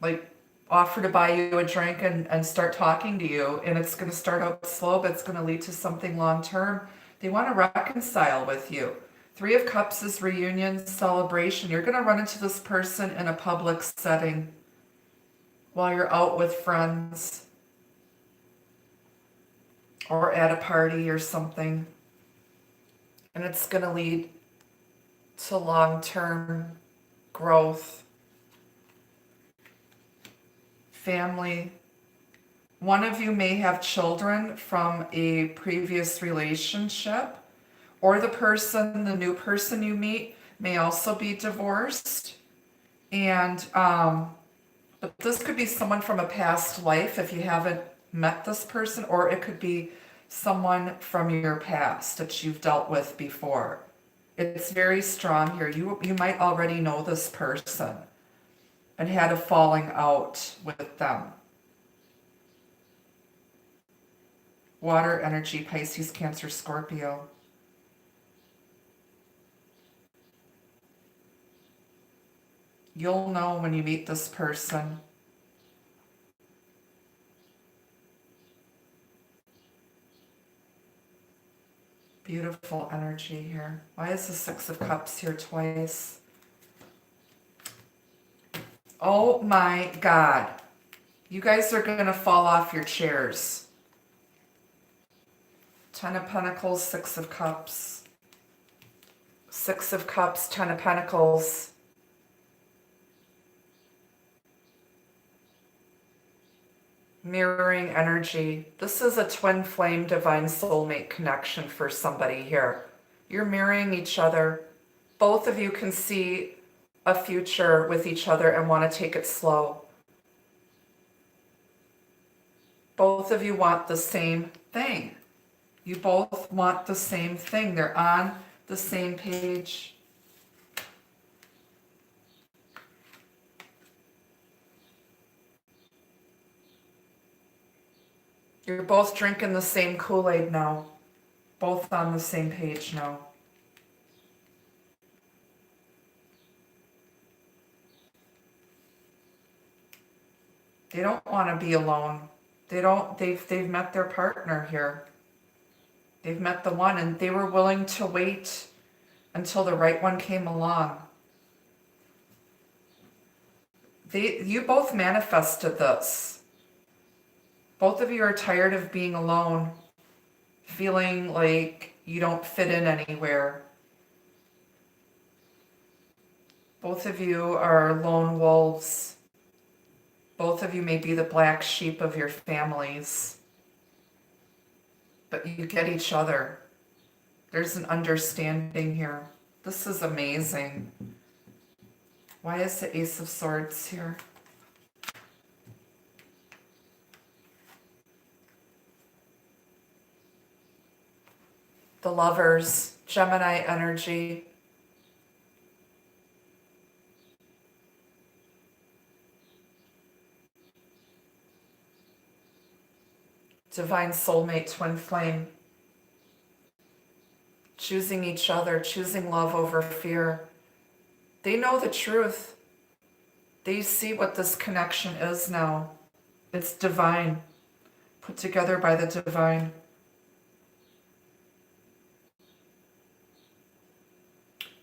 like, offer to buy you a drink and start talking to you. And it's going to start out slow, but it's going to lead to something long-term. They want to reconcile with you. 3 of Cups is reunion, celebration. You're going to run into this person in a public setting while you're out with friends or at a party or something. And it's going to lead to long-term growth. Family. One of you may have children from a previous relationship, or the new person you meet may also be divorced. And but this could be someone from a past life if you haven't met this person, or it could be someone from your past that you've dealt with before. It's very strong here. You might already know this person and had a falling out with them. Water energy, Pisces, Cancer, Scorpio. You'll know when you meet this person. Beautiful energy here. Why is the Six of Cups here twice? Oh my God. You guys are going to fall off your chairs. 10 of Pentacles, 6 of Cups. 6 of Cups, 10 of Pentacles. mirroring energy. This is a twin flame divine soulmate connection for somebody here. You're mirroring each other. Both of you can see a future with each other and want to take it slow. Both of you want the same thing. You both want the same thing. They're on the same page. You're both drinking the same Kool-Aid now. Both on the same page now. They don't want to be alone. They've met their partner here. They've met the one, and they were willing to wait until the right one came along. You both manifested this. Both of you are tired of being alone, feeling like you don't fit in anywhere. Both of you are lone wolves. Both of you may be the black sheep of your families, but you get each other. There's an understanding here. This is amazing. Why is the Ace of Swords here? The Lovers, Gemini energy. Divine soulmate, twin flame. Choosing each other, choosing love over fear. They know the truth. They see what this connection is now. It's divine, put together by the divine.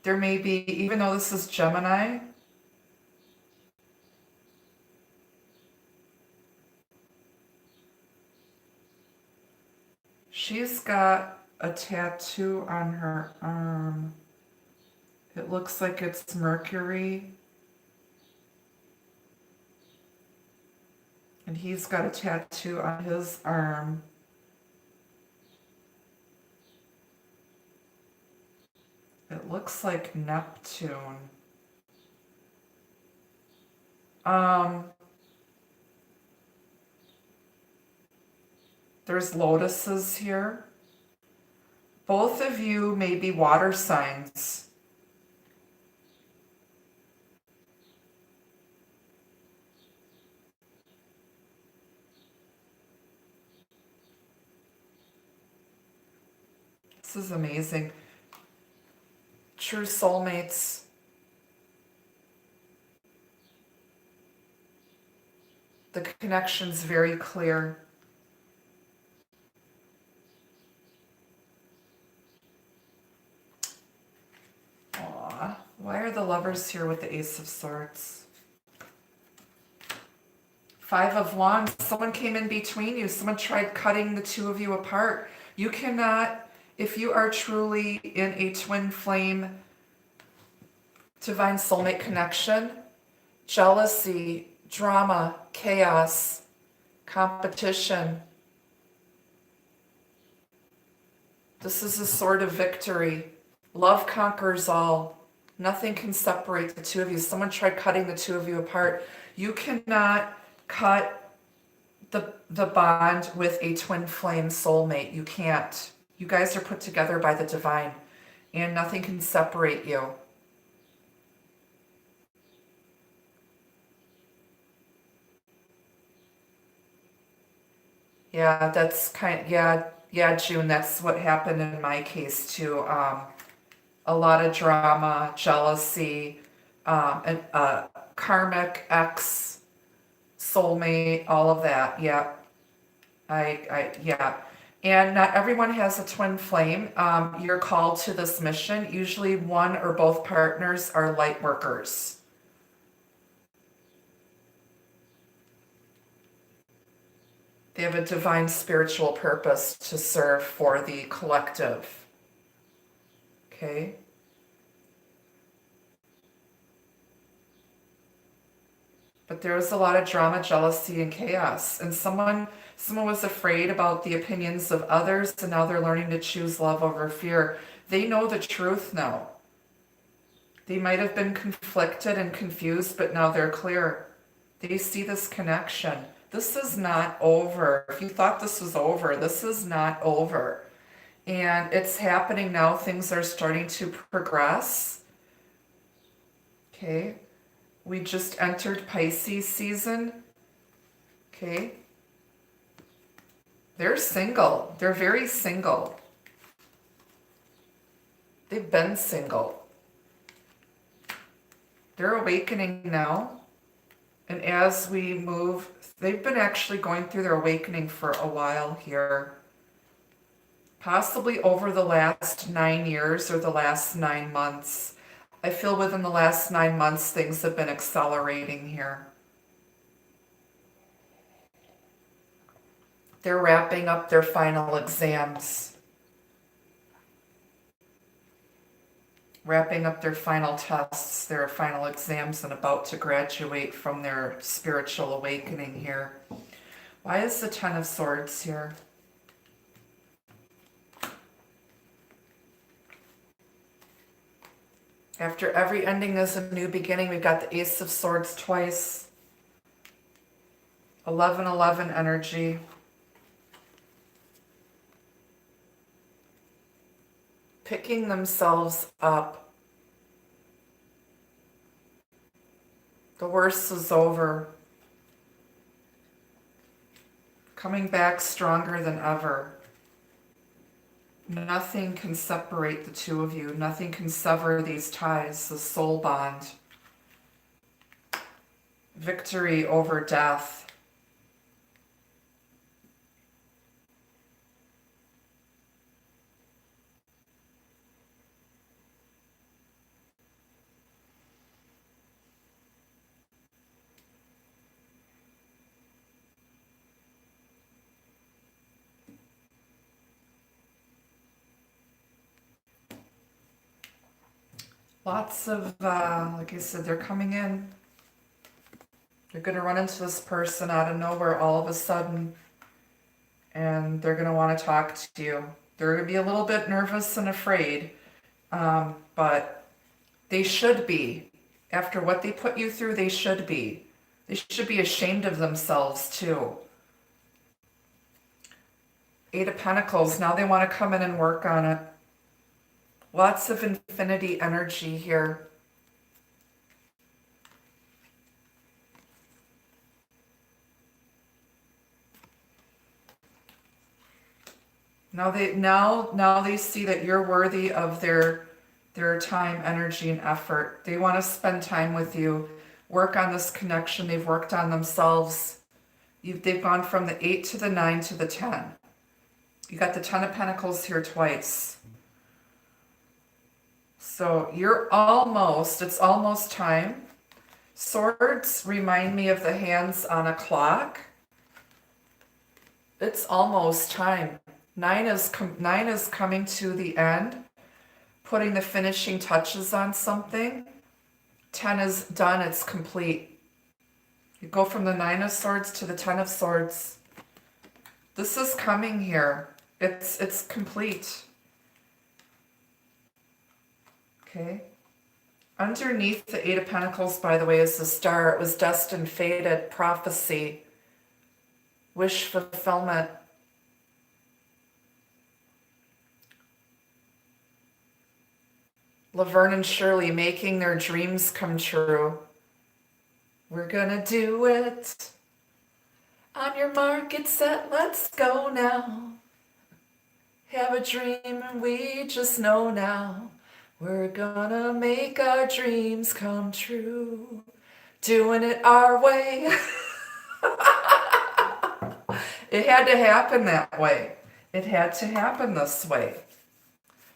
There may be, even though this is Gemini, she's got a tattoo on her arm. It looks like it's Mercury. And he's got a tattoo on his arm. It looks like Neptune. There's lotuses here. Both of you may be water signs. This is amazing. True soulmates. The connection's very clear. Aw, why are the Lovers here with the Ace of Swords? Five of Wands. Someone came in between you. Someone tried cutting the two of you apart. You cannot, if you are truly in a twin flame divine soulmate connection, jealousy, drama, chaos, competition. This is a sword of victory. Love conquers all. Nothing can separate the two of you. Someone tried cutting the two of you apart. You cannot cut the bond with a twin flame soulmate. You can't. You guys are put together by the divine, and nothing can separate you. Yeah, that's yeah, June, that's what happened in my case too. A lot of drama, jealousy, and karmic ex, soulmate, all of that. Yeah, yeah. And not everyone has a twin flame. You're called to this mission. Usually one or both partners are light workers. They have a divine spiritual purpose to serve for the collective. Okay? But there was a lot of drama, jealousy, and chaos. And someone was afraid about the opinions of others, and now they're learning to choose love over fear. They know the truth now. They might have been conflicted and confused, but now they're clear. They see this connection. This is not over. If you thought this was over, this is not over. And it's happening now. Things are starting to progress. Okay. We just entered Pisces season. Okay. They're single. They're very single. They've been single. They're awakening now. And as we move, they've been actually going through their awakening for a while here. Possibly over the last 9 years or the last 9 months. I feel within the last 9 months, things have been accelerating here. They're wrapping up their final exams. Wrapping up their final tests, their final exams, and about to graduate from their spiritual awakening here. Why is the Ten of Swords here? After every ending is a new beginning. We've got the Ace of Swords twice. 11-11 energy. Picking themselves up. The worst is over. Coming back stronger than ever. Nothing can separate the two of you. Nothing can sever these ties, the soul bond. Victory over death. Lots of, like I said, they're coming in. You're going to run into this person out of nowhere all of a sudden, and they're going to want to talk to you. They're going to be a little bit nervous and afraid, but they should be. After what they put you through, they should be. They should be ashamed of themselves, too. Eight of Pentacles, now they want to come in and work on it. Lots of infinity energy here. Now they see that you're worthy of their time, energy, and effort. They want to spend time with you, work on this connection. They've worked on themselves. They've gone from the 8 to the 9 to the 10. You got the 10 of Pentacles here twice. So it's almost time. Swords remind me of the hands on a clock. It's almost time. 9 is coming to the end, putting the finishing touches on something. 10 is done, it's complete. You go from the 9 of Swords to the 10 of Swords. This is coming here. It's complete. Okay. Underneath the 8 of Pentacles, by the way, is the star. It was destined, fated, prophecy, wish fulfillment. Laverne and Shirley making their dreams come true. We're gonna do it. On your mark, get set, let's go now. Have a dream and we just know now. We're gonna make our dreams come true. Doing it our way. It had to happen that way. It had to happen this way.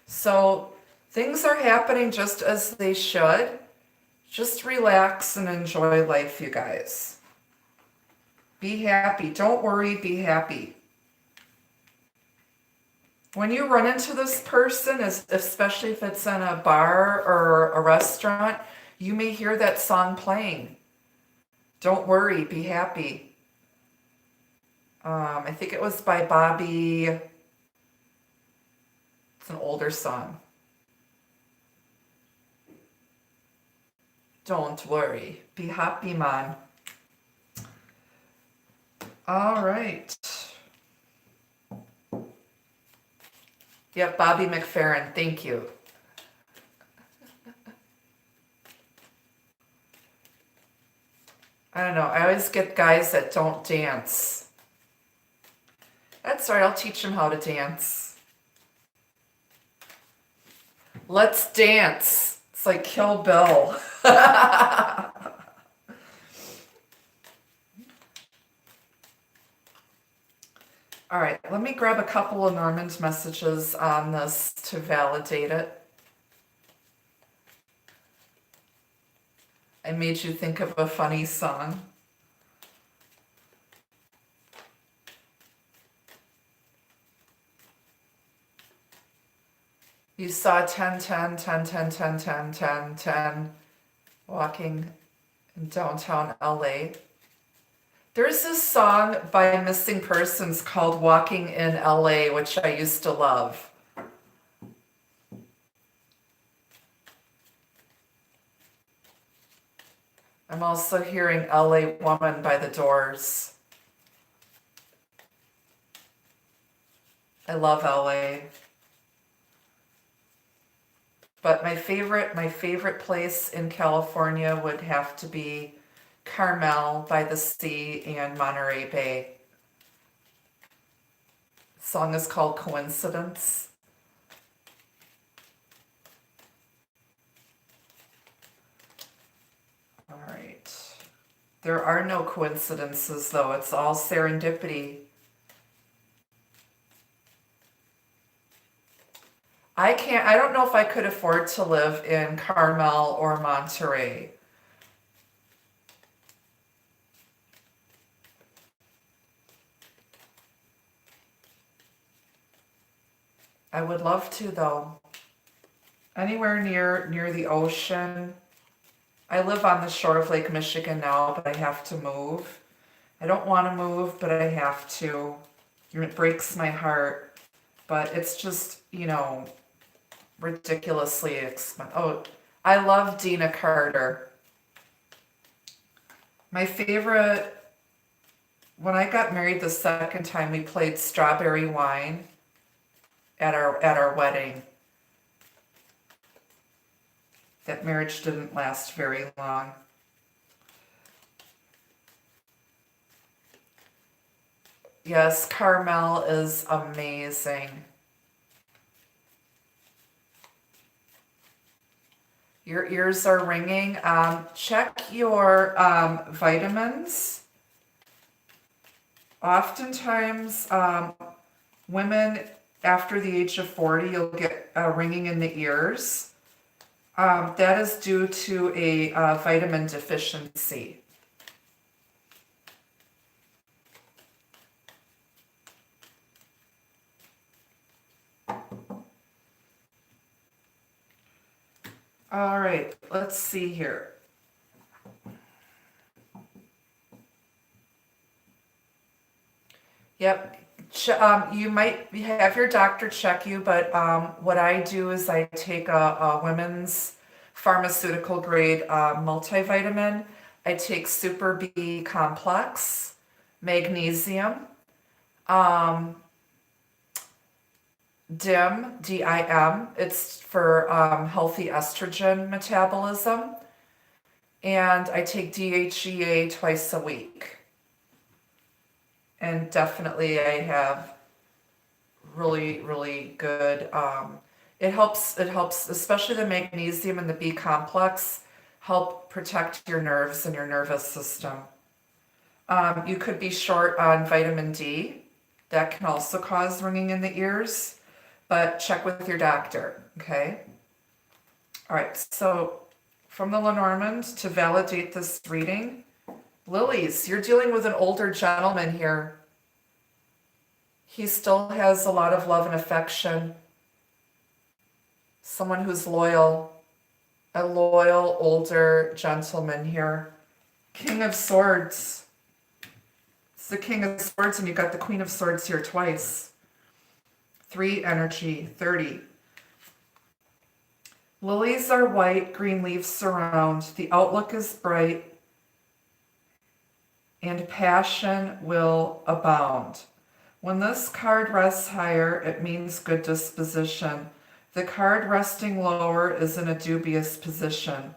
So things are happening just as they should. Just relax and enjoy life, you guys. Be happy. Don't worry, be happy. When you run into this person, especially if it's in a bar or a restaurant, you may hear that song playing. Don't worry, be happy. I think it was by Bobby. It's an older song. Don't worry, be happy, man. All right. Yep, Bobby McFerrin, thank you. I don't know, I always get guys that don't dance. That's right, I'll teach them how to dance. Let's dance. It's like Kill Bill. All right, let me grab a couple of Lenormand messages on this to validate it. I made you think of a funny song. You saw 10, 10, 10, 10, 10, 10, 10, 10 walking in downtown LA. There's this song by Missing Persons called Walking in LA, which I used to love. I'm also hearing LA Woman by The Doors. I love LA. But my favorite place in California would have to be Carmel by the sea and Monterey Bay. The song is called Coincidence. All right. There are no coincidences, though. It's all serendipity. I don't know if I could afford to live in Carmel or Monterey. I would love to, though. Anywhere near the ocean. I live on the shore of Lake Michigan now, but I have to move. I don't want to move, but I have to. It breaks my heart. But it's just, ridiculously expensive. Oh, I love Dina Carter. My favorite, when I got married the second time, we played Strawberry Wine at our wedding. That marriage didn't last very long. Yes, Carmel is amazing. Your ears are ringing. Check your vitamins. Oftentimes, women after the age of 40, you'll get ringing in the ears. That is due to a vitamin deficiency. All right, let's see here. Yep, you might have your doctor check you, but what I do is I take a women's pharmaceutical grade multivitamin. I take Super B complex, magnesium, DIM, D-I-M. It's for healthy estrogen metabolism. And I take DHEA twice a week. And definitely I have really, really good, it helps, especially the magnesium and the B complex, help protect your nerves and your nervous system. You could be short on vitamin D. That can also cause ringing in the ears, but check with your doctor, okay? All right, so from the Lenormand, to validate this reading, Lilies, you're dealing with an older gentleman here. He still has a lot of love and affection. Someone who's loyal, a loyal older gentleman here. King of Swords. It's the King of Swords, and you got the Queen of Swords here twice. 3 energy, 30. Lilies are white, green leaves surround. The outlook is bright, and passion will abound. When this card rests higher, it means good disposition. The card resting lower is in a dubious position.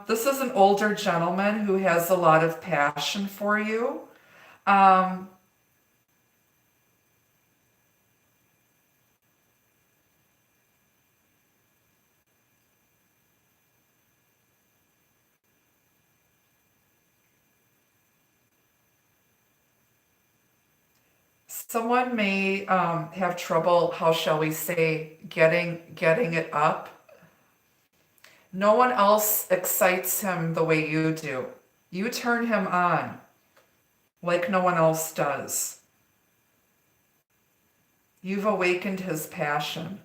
This is an older gentleman who has a lot of passion for you. Someone may have trouble, how shall we say, getting it up. No one else excites him the way you do. You turn him on like no one else does. You've awakened his passion.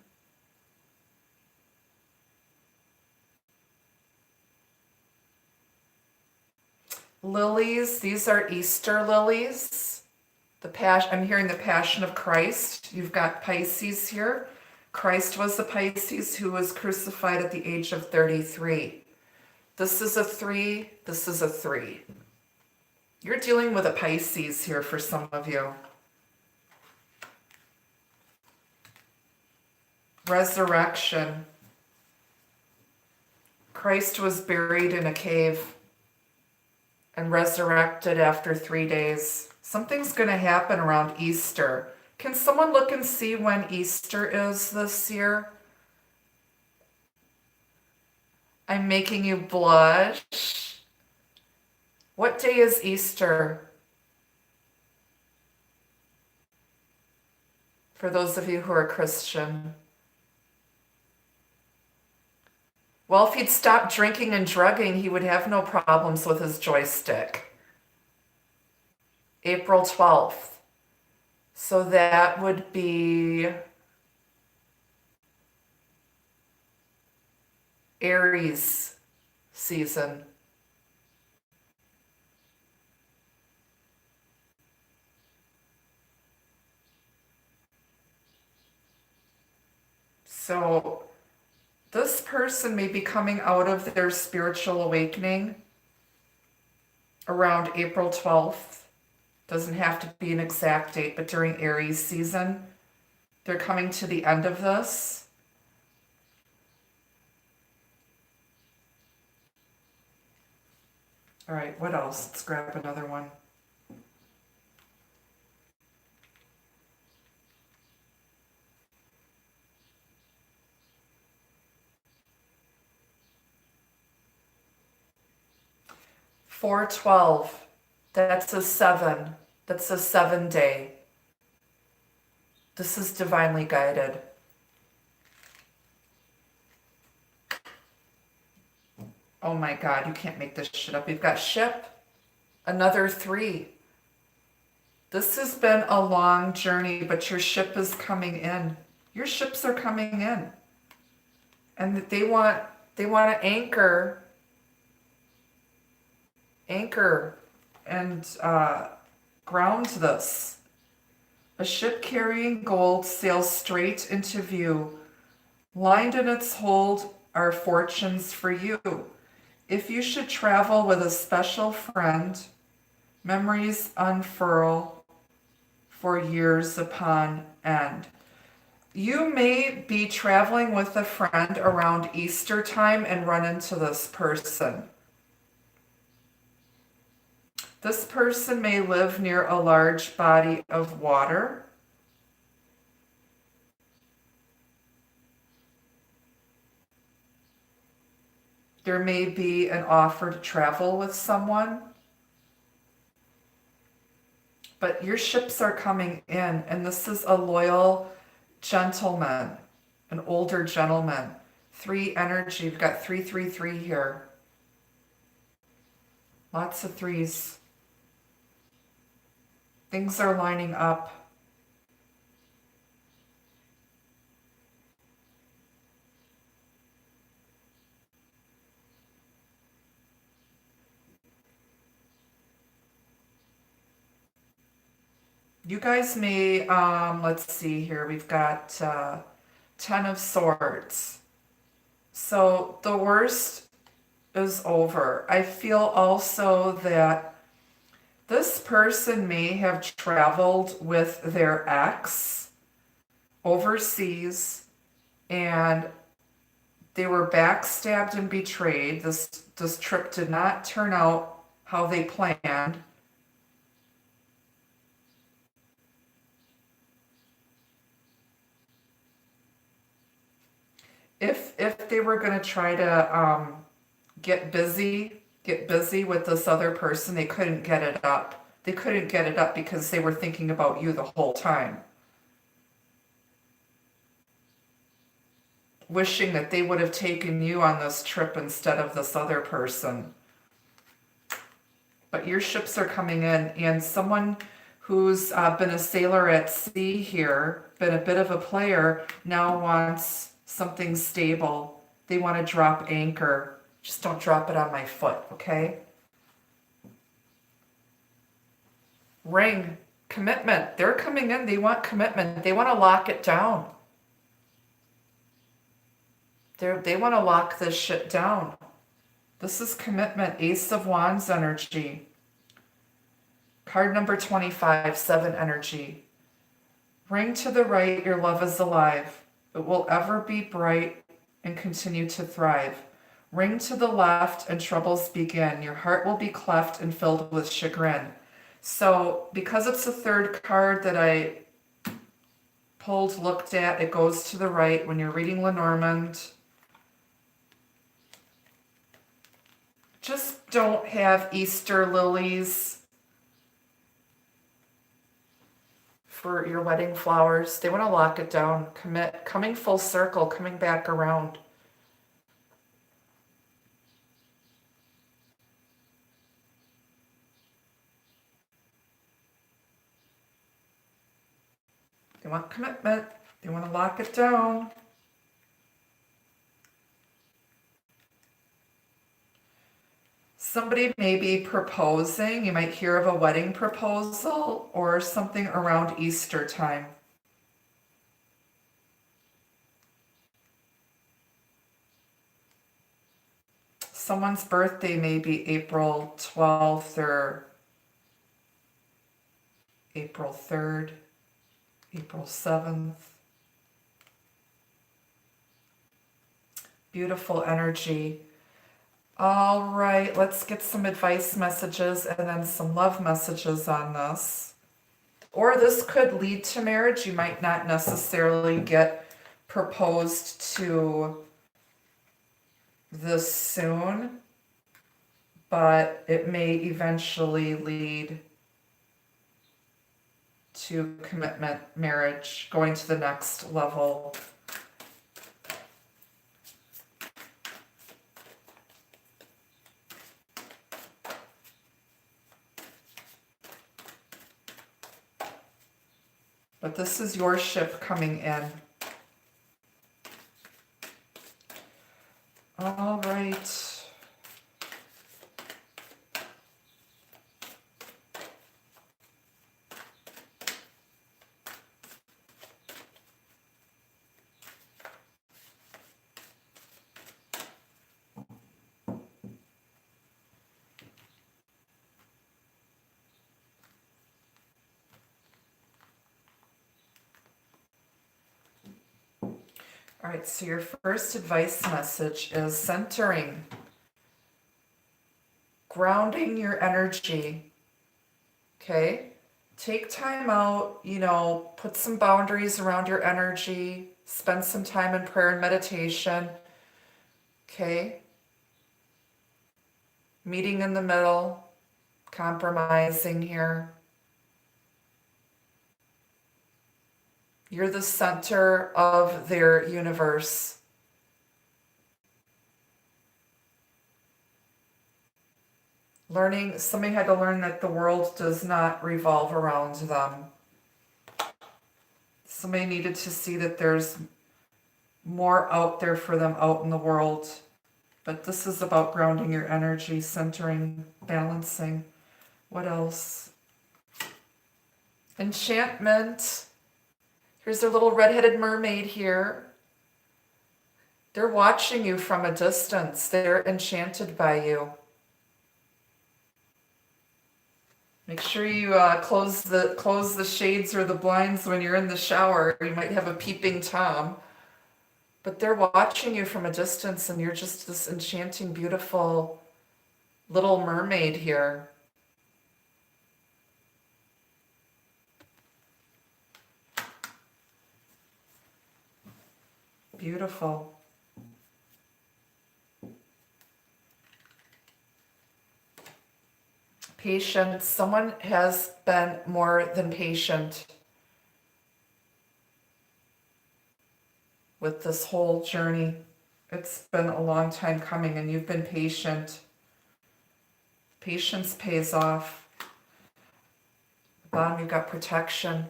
Lilies, these are Easter lilies. I'm hearing the Passion of Christ. You've got Pisces here. Christ was the Pisces who was crucified at the age of 33. This is a 3. This is a 3. You're dealing with a Pisces here for some of you. Resurrection. Christ was buried in a cave and resurrected after 3 days. Something's going to happen around Easter. Can someone look and see when Easter is this year? I'm making you blush. What day is Easter? For those of you who are Christian. Well, if he'd stopped drinking and drugging, he would have no problems with his joystick. April 12th. So that would be Aries season. So this person may be coming out of their spiritual awakening around April 12th. Doesn't have to be an exact date, but during Aries season, they're coming to the end of this. All right, what else? Let's grab another one. $412. That's a 7. That's a 7-day. This is divinely guided. Oh my God, you can't make this shit up. We've got ship, another 3. This has been a long journey, but your ship is coming in. Your ships are coming in. And they want to anchor and ground this. A ship carrying gold sails straight into view. Lined in its hold are fortunes for you. If you should travel with a special friend, memories unfurl for years upon end. You may be traveling with a friend around Easter time and run into this person. This person may live near a large body of water. There may be an offer to travel with someone. But your ships are coming in, and this is a loyal gentleman, an older gentleman. 3 energy. You've got 333 here. Lots of 3s. Things are lining up. You guys may, let's see here, we've got 10 of Swords. So the worst is over. I feel also that this person may have traveled with their ex overseas and they were backstabbed and betrayed. This trip did not turn out how they planned. If they were going to try to get busy with this other person, they couldn't get it up. They couldn't get it up because they were thinking about you the whole time, wishing that they would have taken you on this trip instead of this other person. But your ships are coming in, and someone who's been a sailor at sea here, been a bit of a player, now wants something stable. They want to drop anchor. Just don't drop it on my foot, okay? Ring, commitment. They're coming in. They want commitment. They want to lock it down. They want to lock this shit down. This is commitment. Ace of Wands energy. Card number 25, 7 energy. Ring to the right, your love is alive. It will ever be bright and continue to thrive. Ring to the left and troubles begin. Your heart will be cleft and filled with chagrin. So because it's the third card that I looked at, it goes to the right when you're reading Lenormand. Just don't have Easter lilies for your wedding flowers. They want to lock it down, commit, coming full circle, coming back around. They want commitment. They want to lock it down. Somebody may be proposing. You might hear of a wedding proposal or something around Easter time. Someone's birthday may be April 12th or April 3rd, April 7th. Beautiful energy. All right, let's get some advice messages and then some love messages on this. Or this could lead to marriage. You might not necessarily get proposed to this soon, but it may eventually lead to commitment, marriage, going to the next level. But this is your ship coming in. All right. All right, so your first advice message is centering, grounding your energy, okay? Take time out, put some boundaries around your energy, spend some time in prayer and meditation, okay? Meeting in the middle, compromising here. You're the center of their universe. Somebody had to learn that the world does not revolve around them. Somebody needed to see that there's more out there for them out in the world. But this is about grounding your energy, centering, balancing. What else? Enchantment. Here's a little red-headed mermaid here. They're watching you from a distance. They're enchanted by you. Make sure you close the shades or the blinds when you're in the shower. You might have a peeping Tom. But they're watching you from a distance, and you're just this enchanting, beautiful little mermaid here. Beautiful. Patience. Someone has been more than patient with this whole journey. It's been a long time coming, and you've been patient. Patience pays off. At the bottom, you've got protection.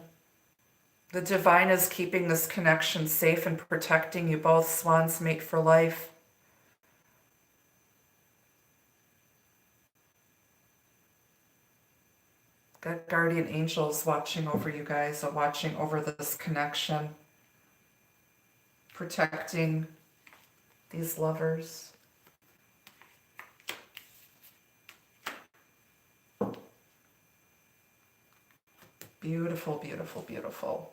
The divine is keeping this connection safe and protecting you both. Swans mate for life. Got guardian angels watching over you guys, watching over this connection, protecting these lovers. Beautiful, beautiful, beautiful.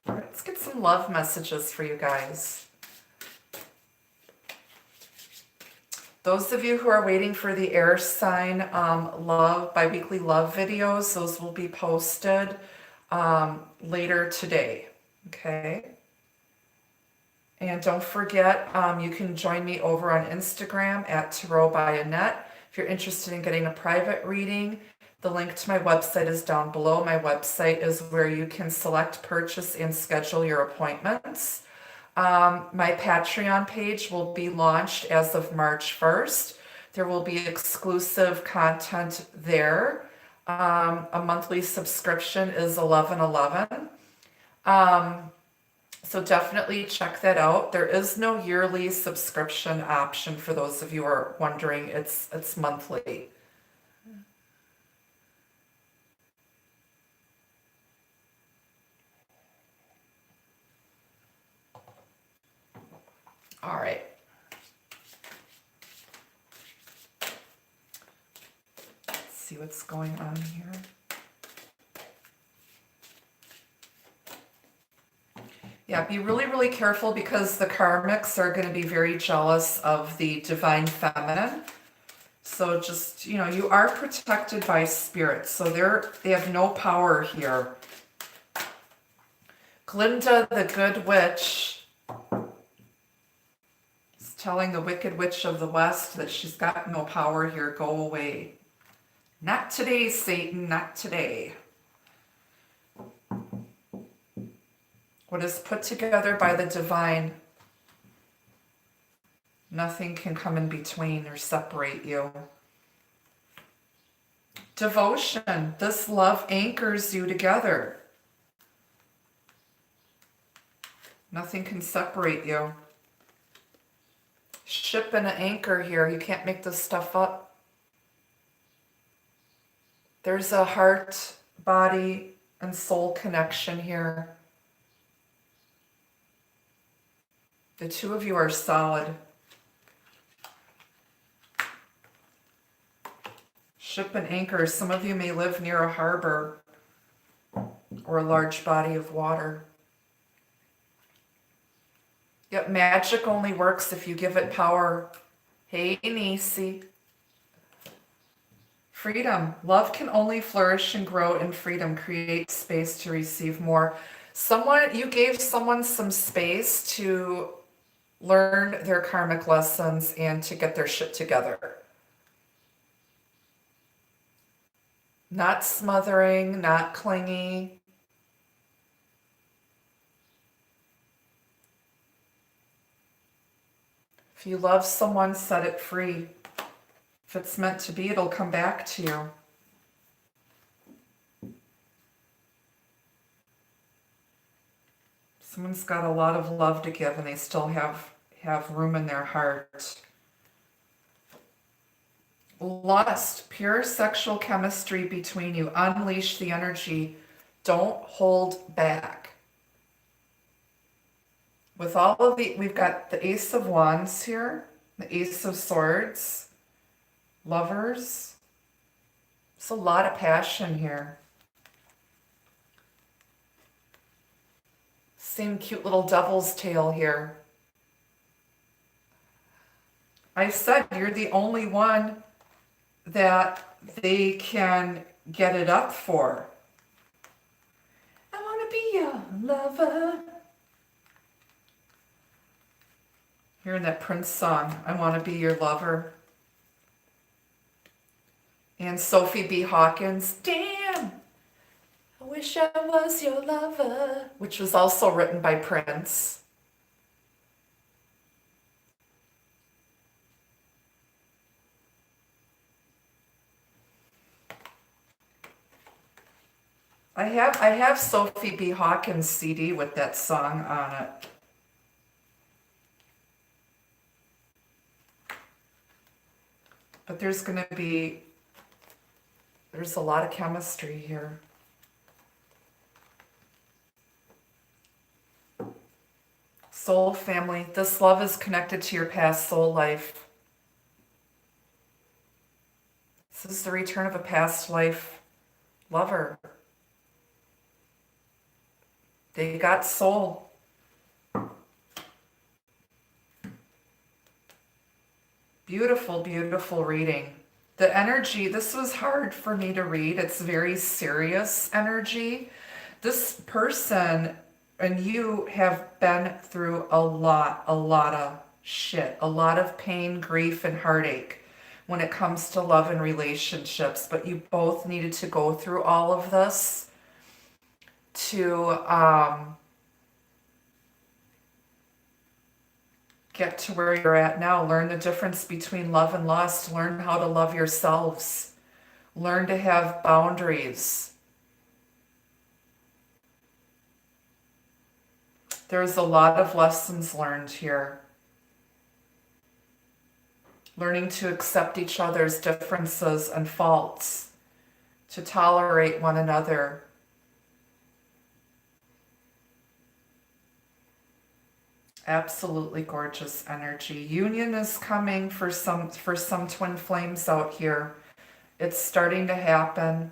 All right, let's get some love messages for you guys. Those of you who are waiting for the air sign bi-weekly love videos, those will be posted later today, okay? And don't forget, you can join me over on Instagram at Tarot by Annette. If you're interested in getting a private reading, the link to my website is down below. My website is where you can select, purchase, and schedule your appointments. My Patreon page will be launched as of March 1st. There will be exclusive content there. A monthly subscription is $11.11. So definitely check that out. There is no yearly subscription option for those of you who are wondering. It's monthly. All right. Let's see what's going on here. Yeah, be really, really careful because the karmics are going to be very jealous of the divine feminine. So just, you are protected by spirit. So they have no power here. Glinda, the good witch, telling the Wicked Witch of the West that she's got no power here. Go away. Not today, Satan, not today. What is put together by the divine, nothing can come in between or separate you. Devotion. This love anchors you together. Nothing can separate you. Ship and an anchor here. You can't make this stuff up. There's a heart, body, and soul connection here. The two of you are solid. Ship and anchor. Some of you may live near a harbor or a large body of water. Yet magic only works if you give it power. Hey, Nisi. Freedom. Love can only flourish and grow in freedom. Create space to receive more. You gave someone some space to learn their karmic lessons and to get their shit together. Not smothering, not clingy. If you love someone, set it free. If it's meant to be, it'll come back to you. Someone's got a lot of love to give and they still have room in their heart. Lust, pure sexual chemistry between you. Unleash the energy Don't hold back. With all of we've got the Ace of Wands here, the Ace of Swords, Lovers. It's a lot of passion here. Same cute little devil's tail here. I said you're the only one that they can get it up for. I want to be your lover. Hearing that Prince song, I want to be your lover. And Sophie B. Hawkins, damn, I wish I was your lover, which was also written by Prince. I have Sophie B. Hawkins' CD with that song on it. But there's a lot of chemistry here. Soul family, this love is connected to your past soul life. This is the return of a past life lover. They got soul. Beautiful, beautiful reading. The energy, this was hard for me to read. It's very serious energy. This person and you have been through a lot of shit, a lot of pain, grief, and heartache when it comes to love and relationships. But you both needed to go through all of this to get to where you're at now. Learn the difference between love and lust. Learn how to love yourselves. Learn to have boundaries. There's a lot of lessons learned here. Learning to accept each other's differences and faults, to tolerate one another. Absolutely gorgeous energy. Union is coming for some twin flames out here. It's starting to happen.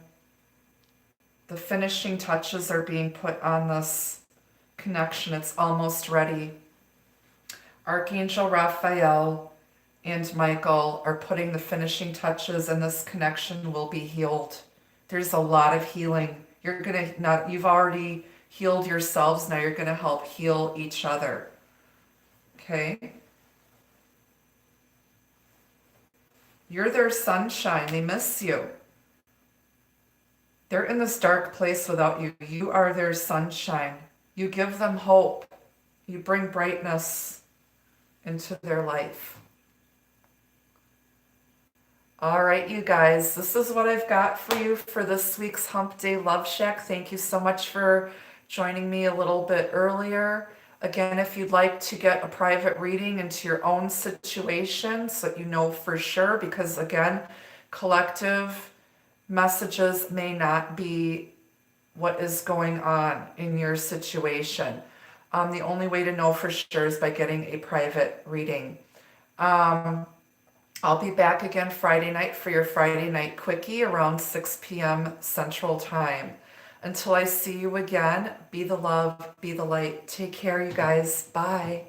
The finishing touches are being put on this connection. It's almost ready. Archangel Raphael and Michael are putting the finishing touches, and this connection will be healed. There's a lot of healing. You've already healed yourselves. Now you're going to help heal each other. Okay. You're their sunshine. They miss you. They're in this dark place without you. You are their sunshine. You give them hope. You bring brightness into their life. All right, you guys, this is what I've got for you for this week's Hump Day Love Shack. Thank you so much for joining me a little bit earlier. Again, if you'd like to get a private reading into your own situation so that you know for sure, because again, collective messages may not be what is going on in your situation. The only way to know for sure is by getting a private reading. I'll be back again Friday night for your Friday night quickie around 6 p.m. Central Time. Until I see you again, be the love, be the light. Take care, you guys. Bye.